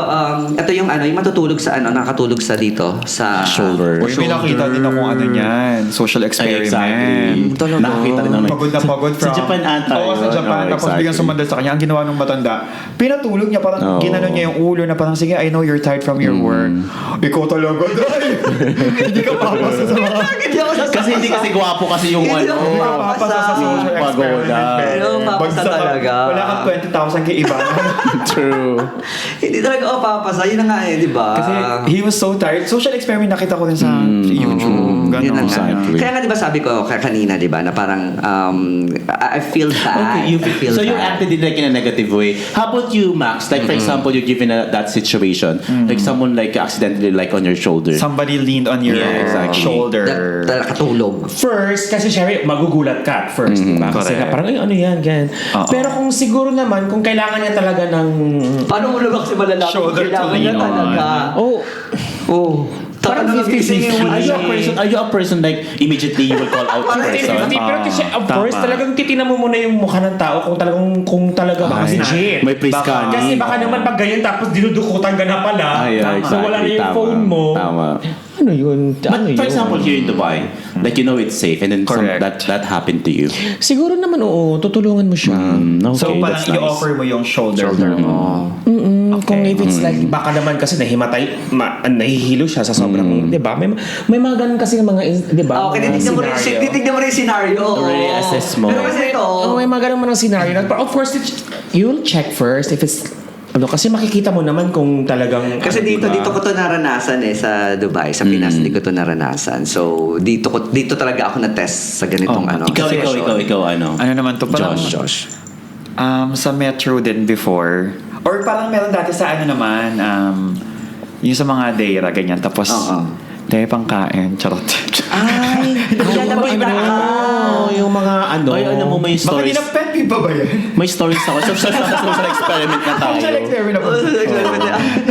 ito yung yung matutulog sa nakatulog sa dito, sa Shoulder. Uy, may nakita din akong niyan. Social experiment. Exactly. Talaga? Nakakita rin ako. Pagod na pagod Sa from... Japan ata Oo, sa yun. Japan. Oo, Tapos exactly. biglang sumandal sa kanya. Ang ginawa ng matanda, pinatulog niya, parang Oo. ginano niya yung ulo na parang, sige, I know you're tired from your work. Ikaw talaga, dahil hindi ka papasa sa mga... Hindi ako sasakasa. Kasi hindi kasi gwapo kasi yung Hindi ako Hindi ka papasa sa social Pagoda. experiment. Hindi ako papasa Bagsak ka. talaga. Wala kang 20,000 kay iba. True. Hindi talaga ako papasa. Yun na nga di ba? Kasi he was so tired. Social experiment nakita ko rin sa YouTube. Yun na Ganon. nga. Exactly. Kaya nga di ba sabi ko kanina, di ba, na parang I feel bad. Okay, I feel so you bad. acted it like in a negative way. How about you, Max? Like for example, you're given that situation, like someone like accidentally like on your shoulder. Somebody leaned on your Yeah, exactly. shoulder. Nakatulog. First, kasi syempre, magugulat ka at first, di ba? Kasi correct. nga parang, ay, ano yan, ganyan. Oo. Pero kung siguro naman, kung kailangan niya talaga ng... Paano mo naman kasi malalaman? Shoulder to Kailangan niya lean on. talaga. Oh, Oh. Parang 50-50. Are you a person like immediately you will call out the Parang person? 50-50. Pero kasi, of Tama. course, talagang titinan mo muna yung mukha ng tao kung talaga legit. May pre-scanning. Kasi baka naman pag ganyan tapos dinudukutan ka na pala. So wala na yung Tama. phone mo. Tama. Ano yun? But Ano for yun? example, here in Dubai, like you know it's safe, and then Correct. that happened to you. Siguro naman, oo. Tutulungan mo siya. Okay, So parang that's nice. i-offer mo yung shoulder. Kung if it's like, baka naman kasi nahihilo siya sa sobrang, di ba? May mga ganun kasi mga, di ba? Okay, mga titignan mo rin yung scenario. Already assess mo. Pero kasi ito, may mga ganun mga scenario. But of course, you'll check first if it's, kasi makikita mo naman kung talagang... kasi dito ko to naranasan sa Dubai, sa Pinas hindi ko to naranasan. So dito talaga ako na-test sa ganitong Ikaw, ano? Ano naman to? Parang, Josh. sa Metro din before. Or parang meron dati sa ano naman, yung sa mga Deira, ganyan. Tapos, tayo pang kain. Charot. Ay, naglalabay na ka. yung mga ano... Ay, alam mo, may Baka stories. di na pet peeve ba yan? May stories ako. Social experiment na tayo. Social experiment na ba?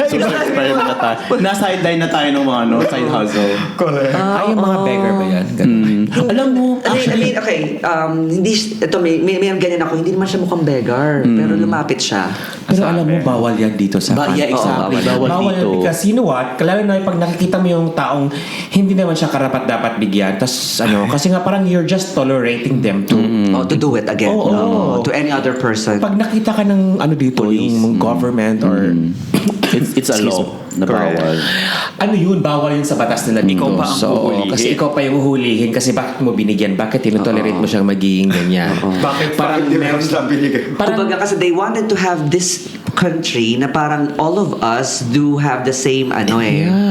Social experiment na tayo. Na-sideline na tayo ng mga side hustle. Correct. Ay, yung mga beggar ba yan? Alam mo, I mean, okay, hindi, ito, may ganyan ako, hindi naman siya mukhang beggar, pero lumapit siya. Pero alam mo, bawal yan dito sa Yeah, exactly. Bawal dito. Because you know what? Lalo na pag nakikita mo yung taong hindi naman siya karapat-dapat bigyan. Tapos kasi nga parang you're just tolerating them to To do it again. Oo. To any other person. pag nakita ka ng dito, Police. yung government or it's a law na bawal. bawal yun sa batas nila dito. Ikaw pa ang huhulihin. Kasi ikaw pa yung huhulihin kasi bakit mo binigyan? Bakit tinotolerate mo siyang magiging ganyan? Parang di meron silang binigay. Kumbaga kasi they wanted to have this country na parang all of us do have the same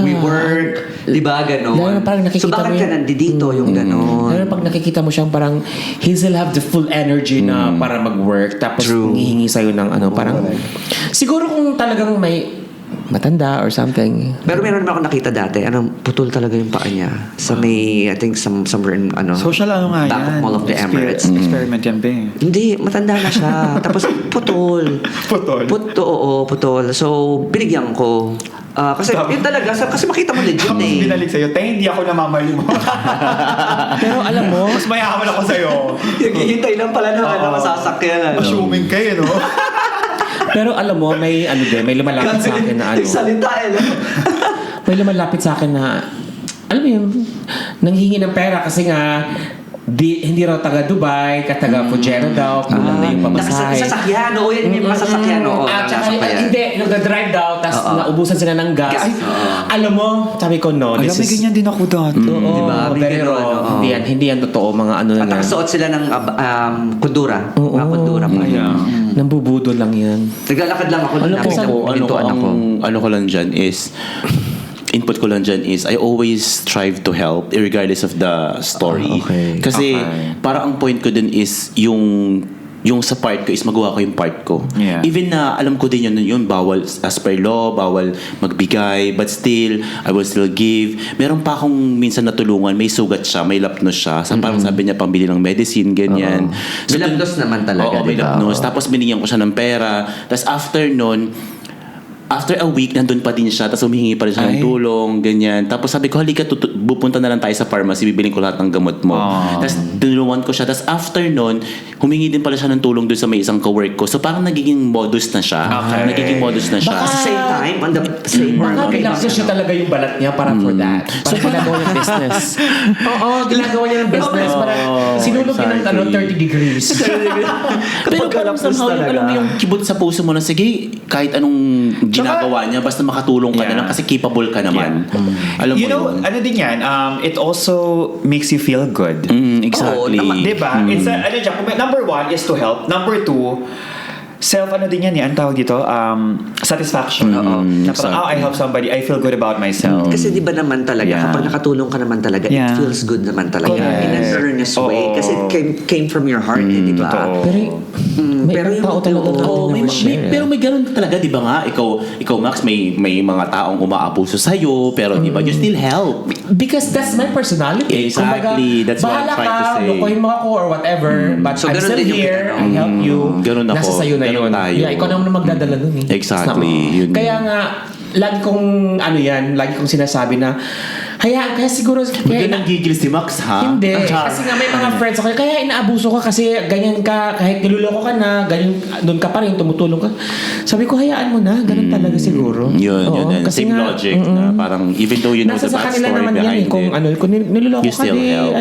we work, di ba, Lalo ganon. na parang nakikita So bakit mo ka yun? nandito yung ganon? Lalo pag nakikita mo siyang parang he still have the full energy na para mag-work tapos hihingi sa'yo ng parang siguro kung talagang may matanda or something. Pero meron naman ako nakita dati, putol talaga yung paa niya. Sa may, I think, somewhere in, Social nga back of yan. Mall of the Emirates. Experiment yan, be. Hindi, matanda na siya. Tapos putol. Putol? Oo, putol. So, binigyan ko. Kasi yun talaga, kasi makita mo legit Tapos binalik sa'yo, tayo hindi ako namamali mo. Pero alam mo, Mas mayaman ako sa'yo. Hihintay lang pala ng masasakyan. Assuming kayo, no? pero alam mo, may may lumalapit sa akin na Salita may lumalapit sa akin na alam mo yun, nanghingi ng pera kasi nga hindi raw taga Dubai, taga Fujairah daw, kulang na yung pamasahe. Nakasasakyan, oo, yan yung mga sasakyan, oo. At saka, nakasakyan. hindi, nag-drive daw, tapos naubusan sila ng gas. Gas, Alam mo, sabi ko, no, Alam, this may is... ganyan din ako dati. Oo, Diba? May very ganun, wrong. oo. Hindi yan totoo, mga ano na At yan. nakasuot sila ng kundura. Oo. Mga kundura pa. Yeah. Nambubudo lang yan. Naglalakad lang ako. Alam ko, pintuan ako. ano ko lang dyan is, input ko lang dyan is, I always strive to help regardless of the story. Okay. Kasi, Okay. parang ang point ko dun is, yung sa part ko is magawa ko yung part ko. Yeah. Even na alam ko din yun, bawal as per law, bawal magbigay, but still, I will still give. Meron pa akong minsan natulungan, may sugat siya, may lapnos siya. Parang sabi niya, pambili ng medicine, ganyan. May lapnos naman talaga, Oo, may diba? lapnos. Tapos binigyan ko siya ng pera. Tapos after nun, after a week, nandun pa din siya. Tapos humihingi pa rin siya ng Ay. tulong, ganyan. Tapos sabi ko, halika, pupunta na lang tayo sa pharmacy, bibiling ko lahat ng gamot mo. Tapos tinulungan ko siya. Tapos after nun, humingi din pala siya ng tulong doon sa may isang co-work ko. So parang nagiging modus na siya. Okay. Nagiging modus na siya. At the same time, on the same Baka okay, nilapso siya talaga yung balat niya para for that. Para ginagawa niya business. Oo, ginagawa niya ng business. Para sinulog niya ng 30 degrees. Pero parang somehow, yung, alam mo yung kibot sa puso mo na, sige, kahit anong ginagawa niya, basta makatulong ka na Yeah. lang kasi capable ka naman. Alam mo You know, yun? ano din yan, it also makes you feel good. Exactly. Oo, Diba? It's a, ano dyan, number one is to help. Number two, self, ano din yan eh, ang tawag dito, satisfaction. Na parang, I help somebody, I feel good about myself. Kasi di ba naman talaga, Yeah. kapag nakatulong ka naman talaga, Yeah. it feels good naman talaga. Correct. In an earnest way. Oo. Kasi it came from your heart, eh, di ba? Totoo. Pero may pero ibang yung tao talaga totoo, na May, never share. pero may ganun talaga, di ba nga? Ikaw Max, may mga taong umaabuso sa'yo, pero di ba, you still help. Because that's my personality. Exactly. That's what I'm bahala trying to ka, say. lukuhin mo ako or whatever. But So, I'm ganun still din yung here. I pinano. help you. Ganun ako. Nasa sayo na Ganun yun. tayo. Yeah, ikaw naman ang magdadala nun eh. Exactly. Yun. Kaya nga, lagi kong lagi kong sinasabi na, kaya siguro, Huwag nang gigil si Max, ha? hindi. Char. Kasi nga may mga friends ako, kaya inaabuso ka kasi ganyan ka, kahit niluloko ka na, ganyan, doon ka pa rin, tumutulong ka. Sabi ko, hayaan mo na, ganun talaga siguro. Yun. Kasi Same nga, logic na parang even though you know nasa the sa kanila backstory naman yan behind eh, kung it. kung niluloko You ka still help.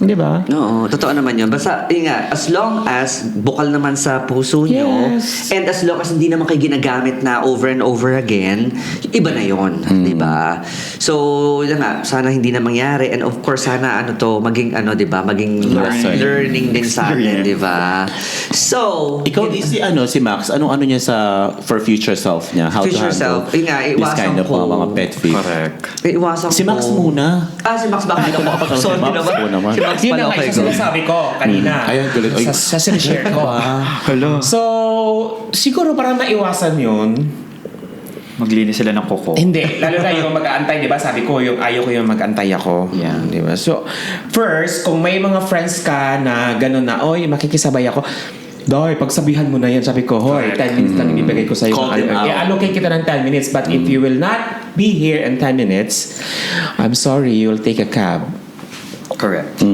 di ba? Oo, totoo naman yun. Basta, yun nga, as long as bukal naman sa puso nyo, Yes. and as long as hindi naman kayo ginagamit na over and over again, iba na yun. Di ba? So, yun nga, sana hindi na mangyari. And of course, sana maging maging learning din sa atin, di ba? So, Ikaw, si Max, anong niya for future self niya? How Future to handle self. Yun nga, this iwasan kind of ko. mga pet peeve? Correct. iwasan Si Max ko. muna. Si Max baka Hindi ko makapagsabi. Sorry Si Max naman. po naman. Si Max Yun pala, na nga, okay, isa go. sinasabi ko kanina. Ayan, galit. Ay. Sa sinishare ko. Hello. So, siguro para maiwasan yun, Maglinis sila ng kuko. hindi. Lalo na yung mag-aantay, di ba? Sabi ko, yung ayaw ko yung mag-aantay ako. Yeah. Di ba? So, first, kung may mga friends ka na gano'n na, oy, makikisabay ako, Doy, pagsabihan mo na yan. Sabi ko, hoy, 10 minutes lang ibibigay ko sa'yo. Call them out. I-allocate kita ng 10 minutes. But if you will not be here in 10 minutes, I'm sorry, you will take a cab. Correct.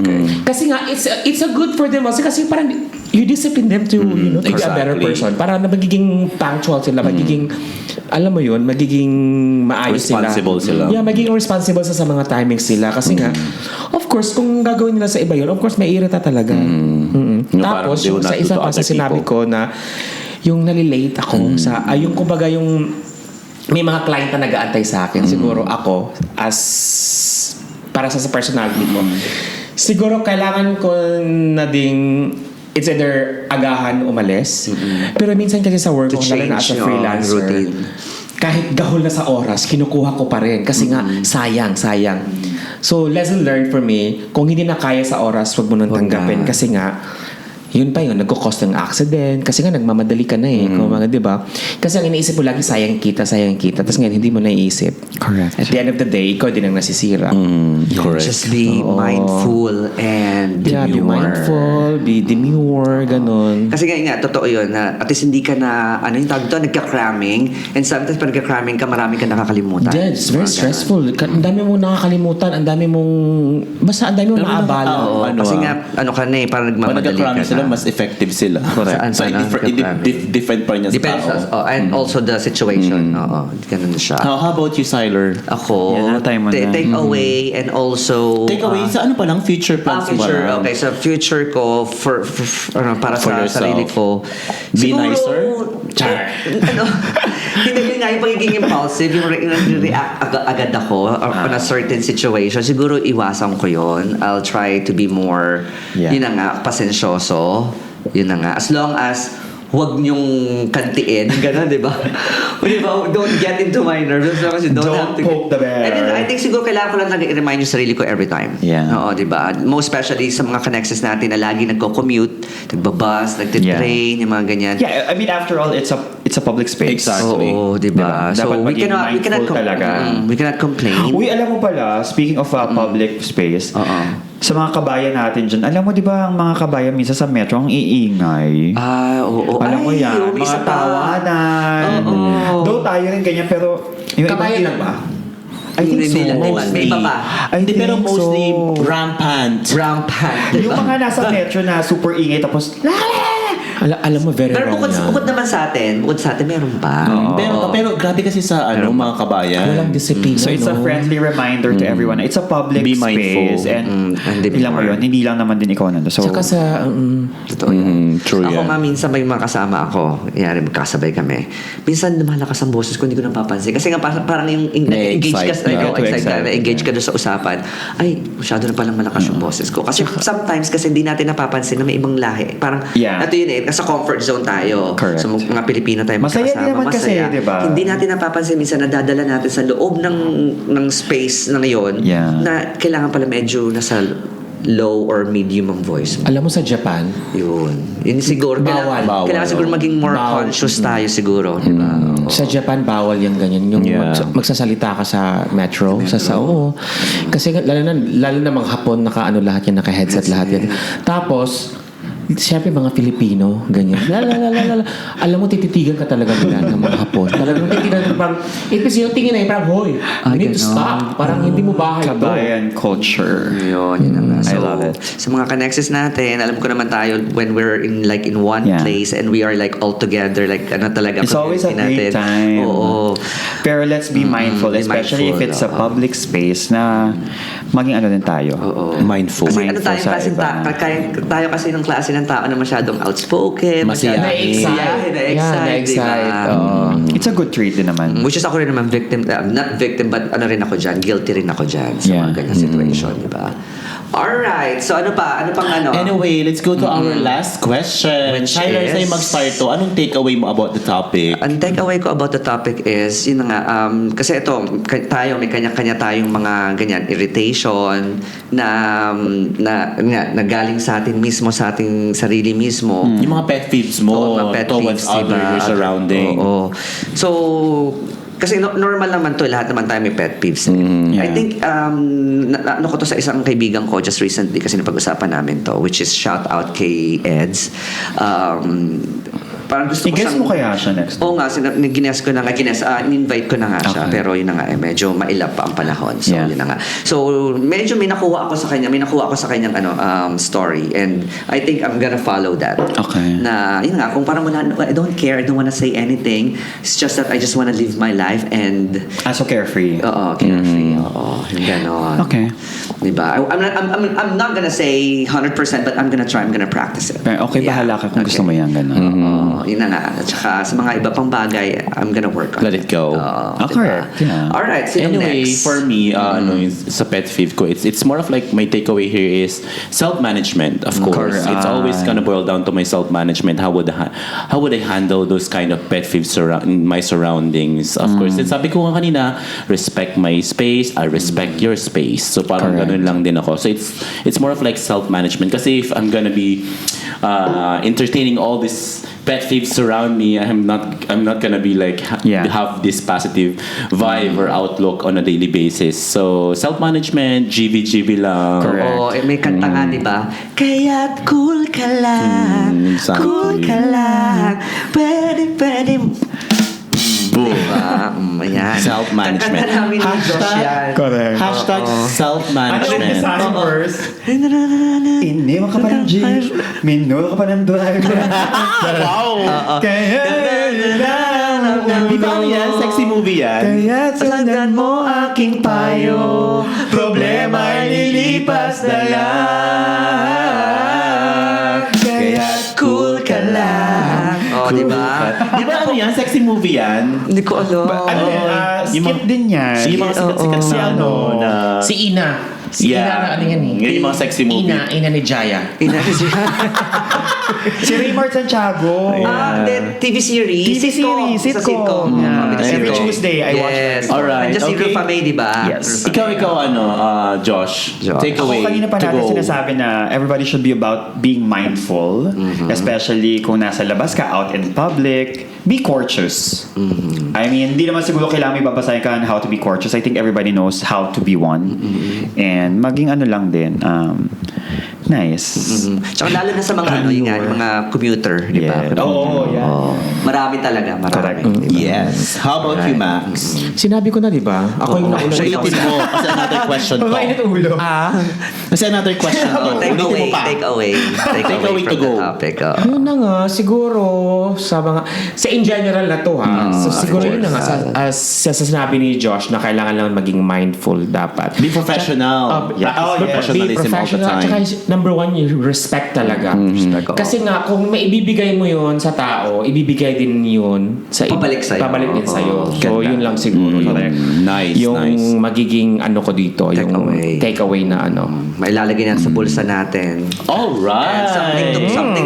Kasi nga, it's a good for them also. Kasi parang you discipline them to, to be a better exactly. person. Para na magiging punctual sila, magiging, alam mo yun, magiging maayos Responsible sila. Yeah, magiging responsible sa mga timings sila. Kasi nga, of course, kung gagawin nila sa iba yun, of course, may irita talaga. No, parang Tapos, they will yung sa not do isa to pa sa other sinabi people. ko na, yung nalilate ako sa, yung kumbaga yung, may mga client na nag-aantay sa akin. Siguro ako, para sa personality ko, siguro kailangan ko na ding it's either agahan umalis. Pero minsan kasi sa work To ko, lalo na as a change yung freelancer, routine. kahit gahol na sa oras, kinukuha ko pa rin. Kasi nga, sayang. So, lesson learned for me, kung hindi na kaya sa oras, wag mo nang Wag tanggapin. na. Kasi nga, yun pa yun, nagko-cause ng accident. Kasi nga, nagmamadali ka na eh. Kung mga, di ba? Kasi ang iniisip mo lagi, sayang kita. Tapos ngayon, hindi mo naiisip. Correct. At the end of the day, ikaw din ang nasisira. Correct. Just be Oo. mindful and Yeah, be demure. mindful, be demure, ganun. Kasi nga, totoo yun, na at least hindi ka na, yung tawag doon, nagka-cramming. And sometimes pag nagka-cramming ka, marami ka nakakalimutan. Yeah, it's very Mga stressful. Ang dami mong nakakalimutan, ang dami mong maabala. ganun. Oo, kasi nga, ka na parang Pag nagmamadali nagka-cramming ka sila, sila, mas effective sila. Saan, So, saan ang different pa niya sa Depends. tao. And also the situation. Oo, ganun siya. How about you, Siler? Ako, Yan, na-time mo na. take away and also... Take away sa ano pa lang, future plans mo future, lang. okay, sa future ko, para For sa yourself. sarili ko. Be siguro, nicer? Char. ano, hindi yun nga, yung pagiging impulsive, yung react agad ako on a certain situation, siguro iwasan ko yun. I'll try to be more, yun na nga, pasensyoso. Yun na nga. As long as huwag niyong kantiin. Gano'n, di ba? Di ba? Don't get into my nerves. Kasi don't have to poke the bear. And then, I think siguro kailangan ko lang i-remind yung sarili ko every time. Yeah. Oo, di ba? Most especially sa mga connections natin na lagi nagko-commute, nagbabus, nagtitrain, yung mga ganyan. Yeah, I mean, after all, it's a public space. Exactly. Oo, di ba? Diba? So, Dapat maging mindful talaga. we cannot complain. Uy, alam mo pala, speaking of public space, sa mga kabayan natin dyan, alam mo di ba ang mga kabayan minsan sa metro ang iingay? Oo. Alam mo Ay, yan, may isa mga pa. tawanan. Oo. Though tayo rin ganyan, pero yung Kabayan lang ba? I think Hindi so. lang, di ba? May iba pa. I Hindi, think pero mostly so. rampant. Rampant. Yung mga nasa metro na super ingay tapos Alam mo, very Pero wrong bukod yan. naman sa atin, meron pa. Pero grabe kasi sa mga kabayan. Walang disiplina, So it's a no? friendly reminder to everyone. It's a public Be space mindful. and be ilang mo more. yun, hindi lang naman din ikaw nandun. So, Tsaka sa... Totoo yun. True Ako yan. nga minsan may mga kasama ako, yari magkasabay kami. Minsan lumalakas ang boses ko, hindi ko napapansin. Kasi nga parang yung engage ka, Na-excite ikaw, ka. excited ka, engage ka doon sa usapan. Ay, masyado na palang malakas yung boses ko. Kasi sometimes kasi hindi natin napapansin na may ibang lahi. Parang, Yeah. ito yun nasa comfort zone tayo. Correct. So mga Pilipino tayo Masaya magkakasama. din naman kasi, di ba? Hindi natin napapansin minsan nadadala natin sa loob ng space na ngayon Yeah. na kailangan pala medyo nasa low or medium ang voice mo. Alam mo sa Japan, Yun siguro. Bawal. Kailangan siguro maging more Bawal. conscious tayo siguro. Di ba? sa Japan bawal yung ganyan. Yung Yeah. magsasalita ka sa metro, sa sao. Kasi lalo na mga Hapon, naka-ano lahat yan, naka-headset lahat yan. Tapos, siyempre mga Filipino, ganyan. Lalalala. Alam mo, tititigan ka talaga nila ng mga Hapon. Talagang tititigan ka parang, kasi yung tingin na yun, parang, hoy, you need to stop. Parang hindi mo bahay to. kabayan culture. Yun na nga. I love it. Sa mga connections natin, alam ko naman tayo when we're in one Yeah. place and we are like all together, like ano talaga. It's always a community great time. Oo. Pero let's be mindful, be especially if mindful, it's a oo. public space na maging ano din tayo. Oo. Mindful. Kasi ano Mindful tayo sa kasi iba. tayo kasi ng klase ng tao na masyadong outspoken, Masyadong Na-excite. na-excite, Na-excite. diba? Oo. It's a good trait din naman. Which is ako rin naman victim, not victim, but ano rin ako dyan, guilty rin ako dyan sa Yeah. mga ganyan situation, di ba? Alright, so ano pa? Ano pang ano? Anyway, let's go to our last question. Which Tyler, is- sa'yo mag-start to. Anong takeaway mo about the topic? Ang takeaway ko about the topic is, yun na nga, kasi ito, tayo, may kanya-kanya tayong mga ganyan, irritation na galing sa atin mismo, sa ating sarili mismo. Yung mga pet peeves mo Oo, mga pet towards peeves, other diba? your surrounding. Oo. So, kasi normal naman to, lahat naman tayo may pet peeves. yeah. I think, ano ko to sa isang kaibigan ko just recently kasi napag-usapan namin to, which is shout out kay Eds. Parang gusto ko I-guess siyang... mo kaya siya next? Oo nga, gines ko na nga, in-invite ko na nga siya, Okay. pero yun na nga, medyo mailap pa ang panahon. So, Yeah. yun na nga. So, medyo may nakuha ako sa kanyang story, and I think I'm gonna follow that. Okay. Na, yun nga, kung parang I don't care, I don't wanna say anything, it's just that I just wanna live my life, and, So carefree. oo, carefree, oo, yung ganon. Okay. Diba? I'm not gonna say 100%, but I'm gonna practice it. Pero okay, bahala ka kung gusto mo yan, ganun. Oo, yun na nga. At saka sa mga iba pang bagay, I'm gonna work on Let it go. Okay. Yeah. Alright, sino Anyway, next? for me, sa pet peeve ko, it's more of like my takeaway here is self-management, of course. Correct. It's always gonna boil down to my self-management. How would I handle those kind of pet peeves in my surroundings? Of course, and sabi ko nga kanina, respect my space, I respect your space. So parang Correct. ganun lang din ako. So it's more of like self-management. Kasi if I'm gonna be entertaining all this pet peeves surround me, I'm not gonna be like have this positive vibe or outlook on a daily basis. So self-management, GV lang. Correct. Oo, may kanta nga, di ba? Kaya't cool ka lang, exactly. cool ka lang, pwede. Boom. Diba? Ayan. Self-management. Kanta namin ni Josh yan. Correct. Hashtag Ano yung self-management. isa yung verse? Iniwan ka pa ng jeep, minul ka pa ng driver. Wow! Kaya Di ba ano yan? Sexy movie yan? Kaya sundan mo aking payo, problema ay lilipas na lang. Kaya Cool ka lang. Oh, di ba? Di ba ano yan? Sexy movie yan? Hindi ko alam. Ano yan? Skip din yan. Yung mga sikat-sikat si ano na... Si Ina. Si Yeah. Ina na ano yan eh. Yun yung mga sexy movie. Ina ni Jaya. Si Raymart Santiago. Then TV series. TV series, Sa sitcom. Yeah. Yeah. Every Tuesday, I watch Yes. it. Alright, Nandiyan si okay. Rufa May, di ba? Yes. Ikaw, Josh. Take Ako away. kanina pa to natin go. sinasabi na everybody should be about being mindful, especially kung nasa labas ka, out in public. Be courteous. I mean, hindi naman siguro kailangan may babasahin ka on how to be courteous. I think everybody knows how to be one. And maging ano lang din, nice. Tsaka lalo na sa mga ano, yung mga commuter, di ba? Yeah. Oo, yeah. Marami talaga, marami. Correct. di ba? Yes. How about you, Max? Sinabi ko na, di ba? Ako yung nauna. Ulitin mo. Kasi another question to. ulo. Kasi another question to. Take Ulitin mo away, pa. take away. Take away away to from go. the topic. Yun na nga, siguro sa mga in general na to ha. So siguro yun na nga sa sinabi ni Josh na kailangan lang maging mindful dapat. Be professional. Yeah. Practice professionalism all the time. Tsaka number one, yung respect talaga. Kasi nga, kung may ibibigay mo yun sa tao, ibibigay din yun sa Pabalik sa'yo. Pabalik din sa'yo. Oo. So, Ganda. yun lang siguro. Nice, yung nice. magiging ano ko dito, Take yung away. takeaway na ano. May lalagay natin sa bulsa natin. Alright.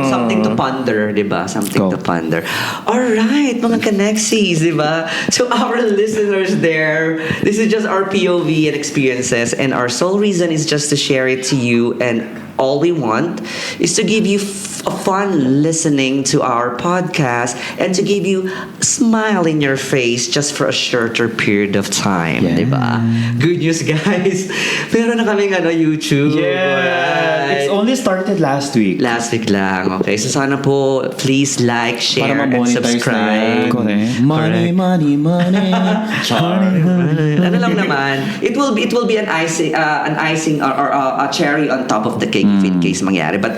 Something to ponder, di ba? Something Go. to ponder. Alright, mga Connexis, di ba? To our listeners there, this is just our POV and experiences, and our sole reason is just to share it to you, and all we want is to give you a fun listening to our podcast and to give you a smile in your face just for a shorter period of time, di ba? Good news, guys. Meron na kaming YouTube. Yeah. It's Right? only started last week. Last week lang. Okay. So sana po, please like, share, Para and ma-monetize na yan. subscribe. Correct. Money, money, money. Char. Ano lang naman, it will be an icing or a cherry on top of the cake if in case mangyari. But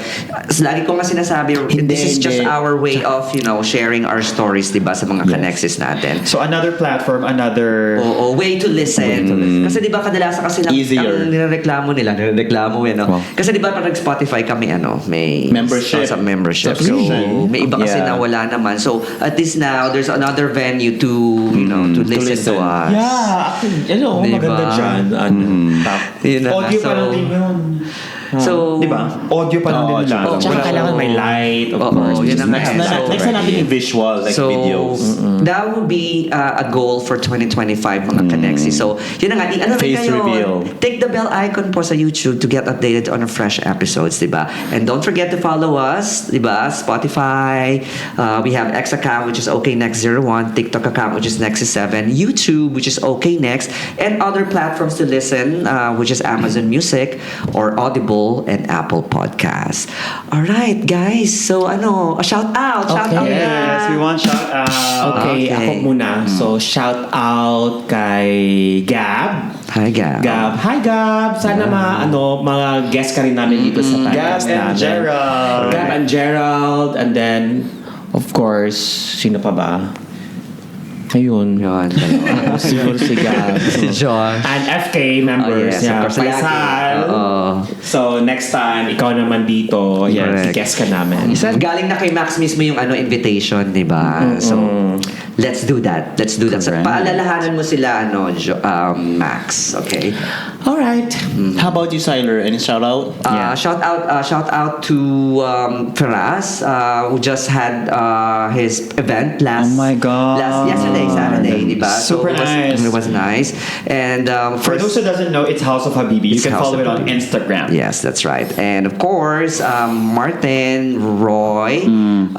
lagi ko nga sinasabi, this is just hindi. our way of, sharing our stories, 'di ba, sa mga connexes natin. So another platform, another... Oo, way to listen. Kasi 'di ba kadalasan kasi Easier. ang nireklamo no? Wow. Kasi 'di ba pag Spotify kami may Membership. sa membership. So Subscription. may iba kasi Yeah. na wala naman. So at least now there's another venue to to listen to listen. us. Yeah, Diba? maganda dyan. Yun na nga. Audio pa lang din yun. So, Di ba? Audio pa lang din nila. Oh, Tsaka wala. kailangan may light, of Oo, course. yun na nga. Next na natin yung visual, like videos. That would be a goal for 2025, mga Connexi. So, yun na nga. Ano rin Face kayo? reveal. Take the bell icon po sa YouTube to get updated on our fresh episodes, diba? And don't forget to follow us, diba? Spotify. We have X account, which is OKNext01. TikTok account, which is Nexus7. YouTube, which is OKNext. And other platforms to listen, which is Amazon Music or Audible and Apple Podcasts. Alright, guys. So, a shout out. Shout out. Yes, we want shout out. Okay, Okay. ako muna. So, shout out kay Gab. Hi, Gab. Hi Gab! Sana mga guest ka rin namin dito sa Gab podcast and namin. Gerald. Gab and Gerald. And then, of course, sino pa ba? Ayun. Yun. Siguro si Gab. Si Josh. And FK members. Of course. Faisal. So, next time, ikaw naman dito. Correct. Guest ka namin. Galing na kay Max mismo yung invitation, di ba? So, let's do that. So, Correct. paalalahanan mo sila, Max. Okay? Alright. How about you, Siler? Any shout out? Shout out to Firas, who just had his event Oh my God. yesterday, Saturday, di ba? Super nice. It was nice. And For those who doesn't know, it's House of Habibi. You It's can House follow of it on Habibi. Instagram. Yes, that's right. And of course, Martin, Roy, and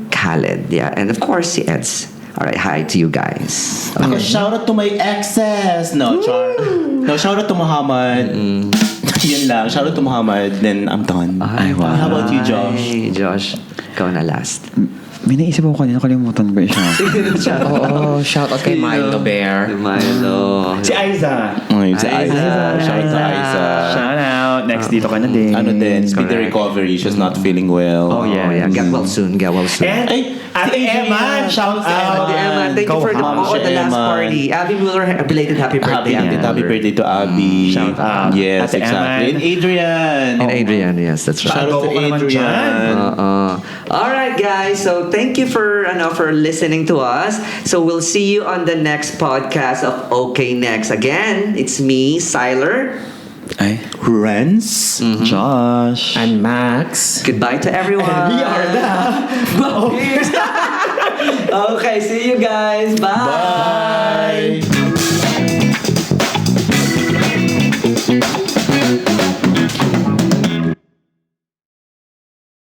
Khaled. Yeah, and of course, si Eds. All right, hi to you guys. Ako, shout out to my exes. No, char. No, shout out to Muhammad. Yun lang. Shout out to Muhammad. Then I'm done. Ay, How about you, Josh? Ay, Josh, ikaw na last. May naisip ako kanina, kalimutan ko siya. Oo, shout out kay Milo Bear. Milo. Si Aiza. Si Aiza. Shout out to Aiza. Shout out. Next dito ka na din. Ano din, speedy Correct. recovery. She's not feeling well. Oh, yeah. Oh, yeah. Get well soon. Get well soon. And Ay, Ate si Adrian. Eman, shout Si out. Ate Emma, thank you for the, Ma'am, si the last Emma. party. Abby Mueller, belated happy birthday. Happy birthday to Abby. Shout out. Yes, Ate exactly. Eman. And Adrian. And Adrian, yes, that's right. Shout out to Shout out ka naman Adrian. All right, guys. So thank you for listening to us. So we'll see you on the next podcast of OK Next. Again, it's me, Siler. Ay, Renz. Josh. And Max. Goodbye to everyone. And we are the... Okay, see you guys. Bye. Bye.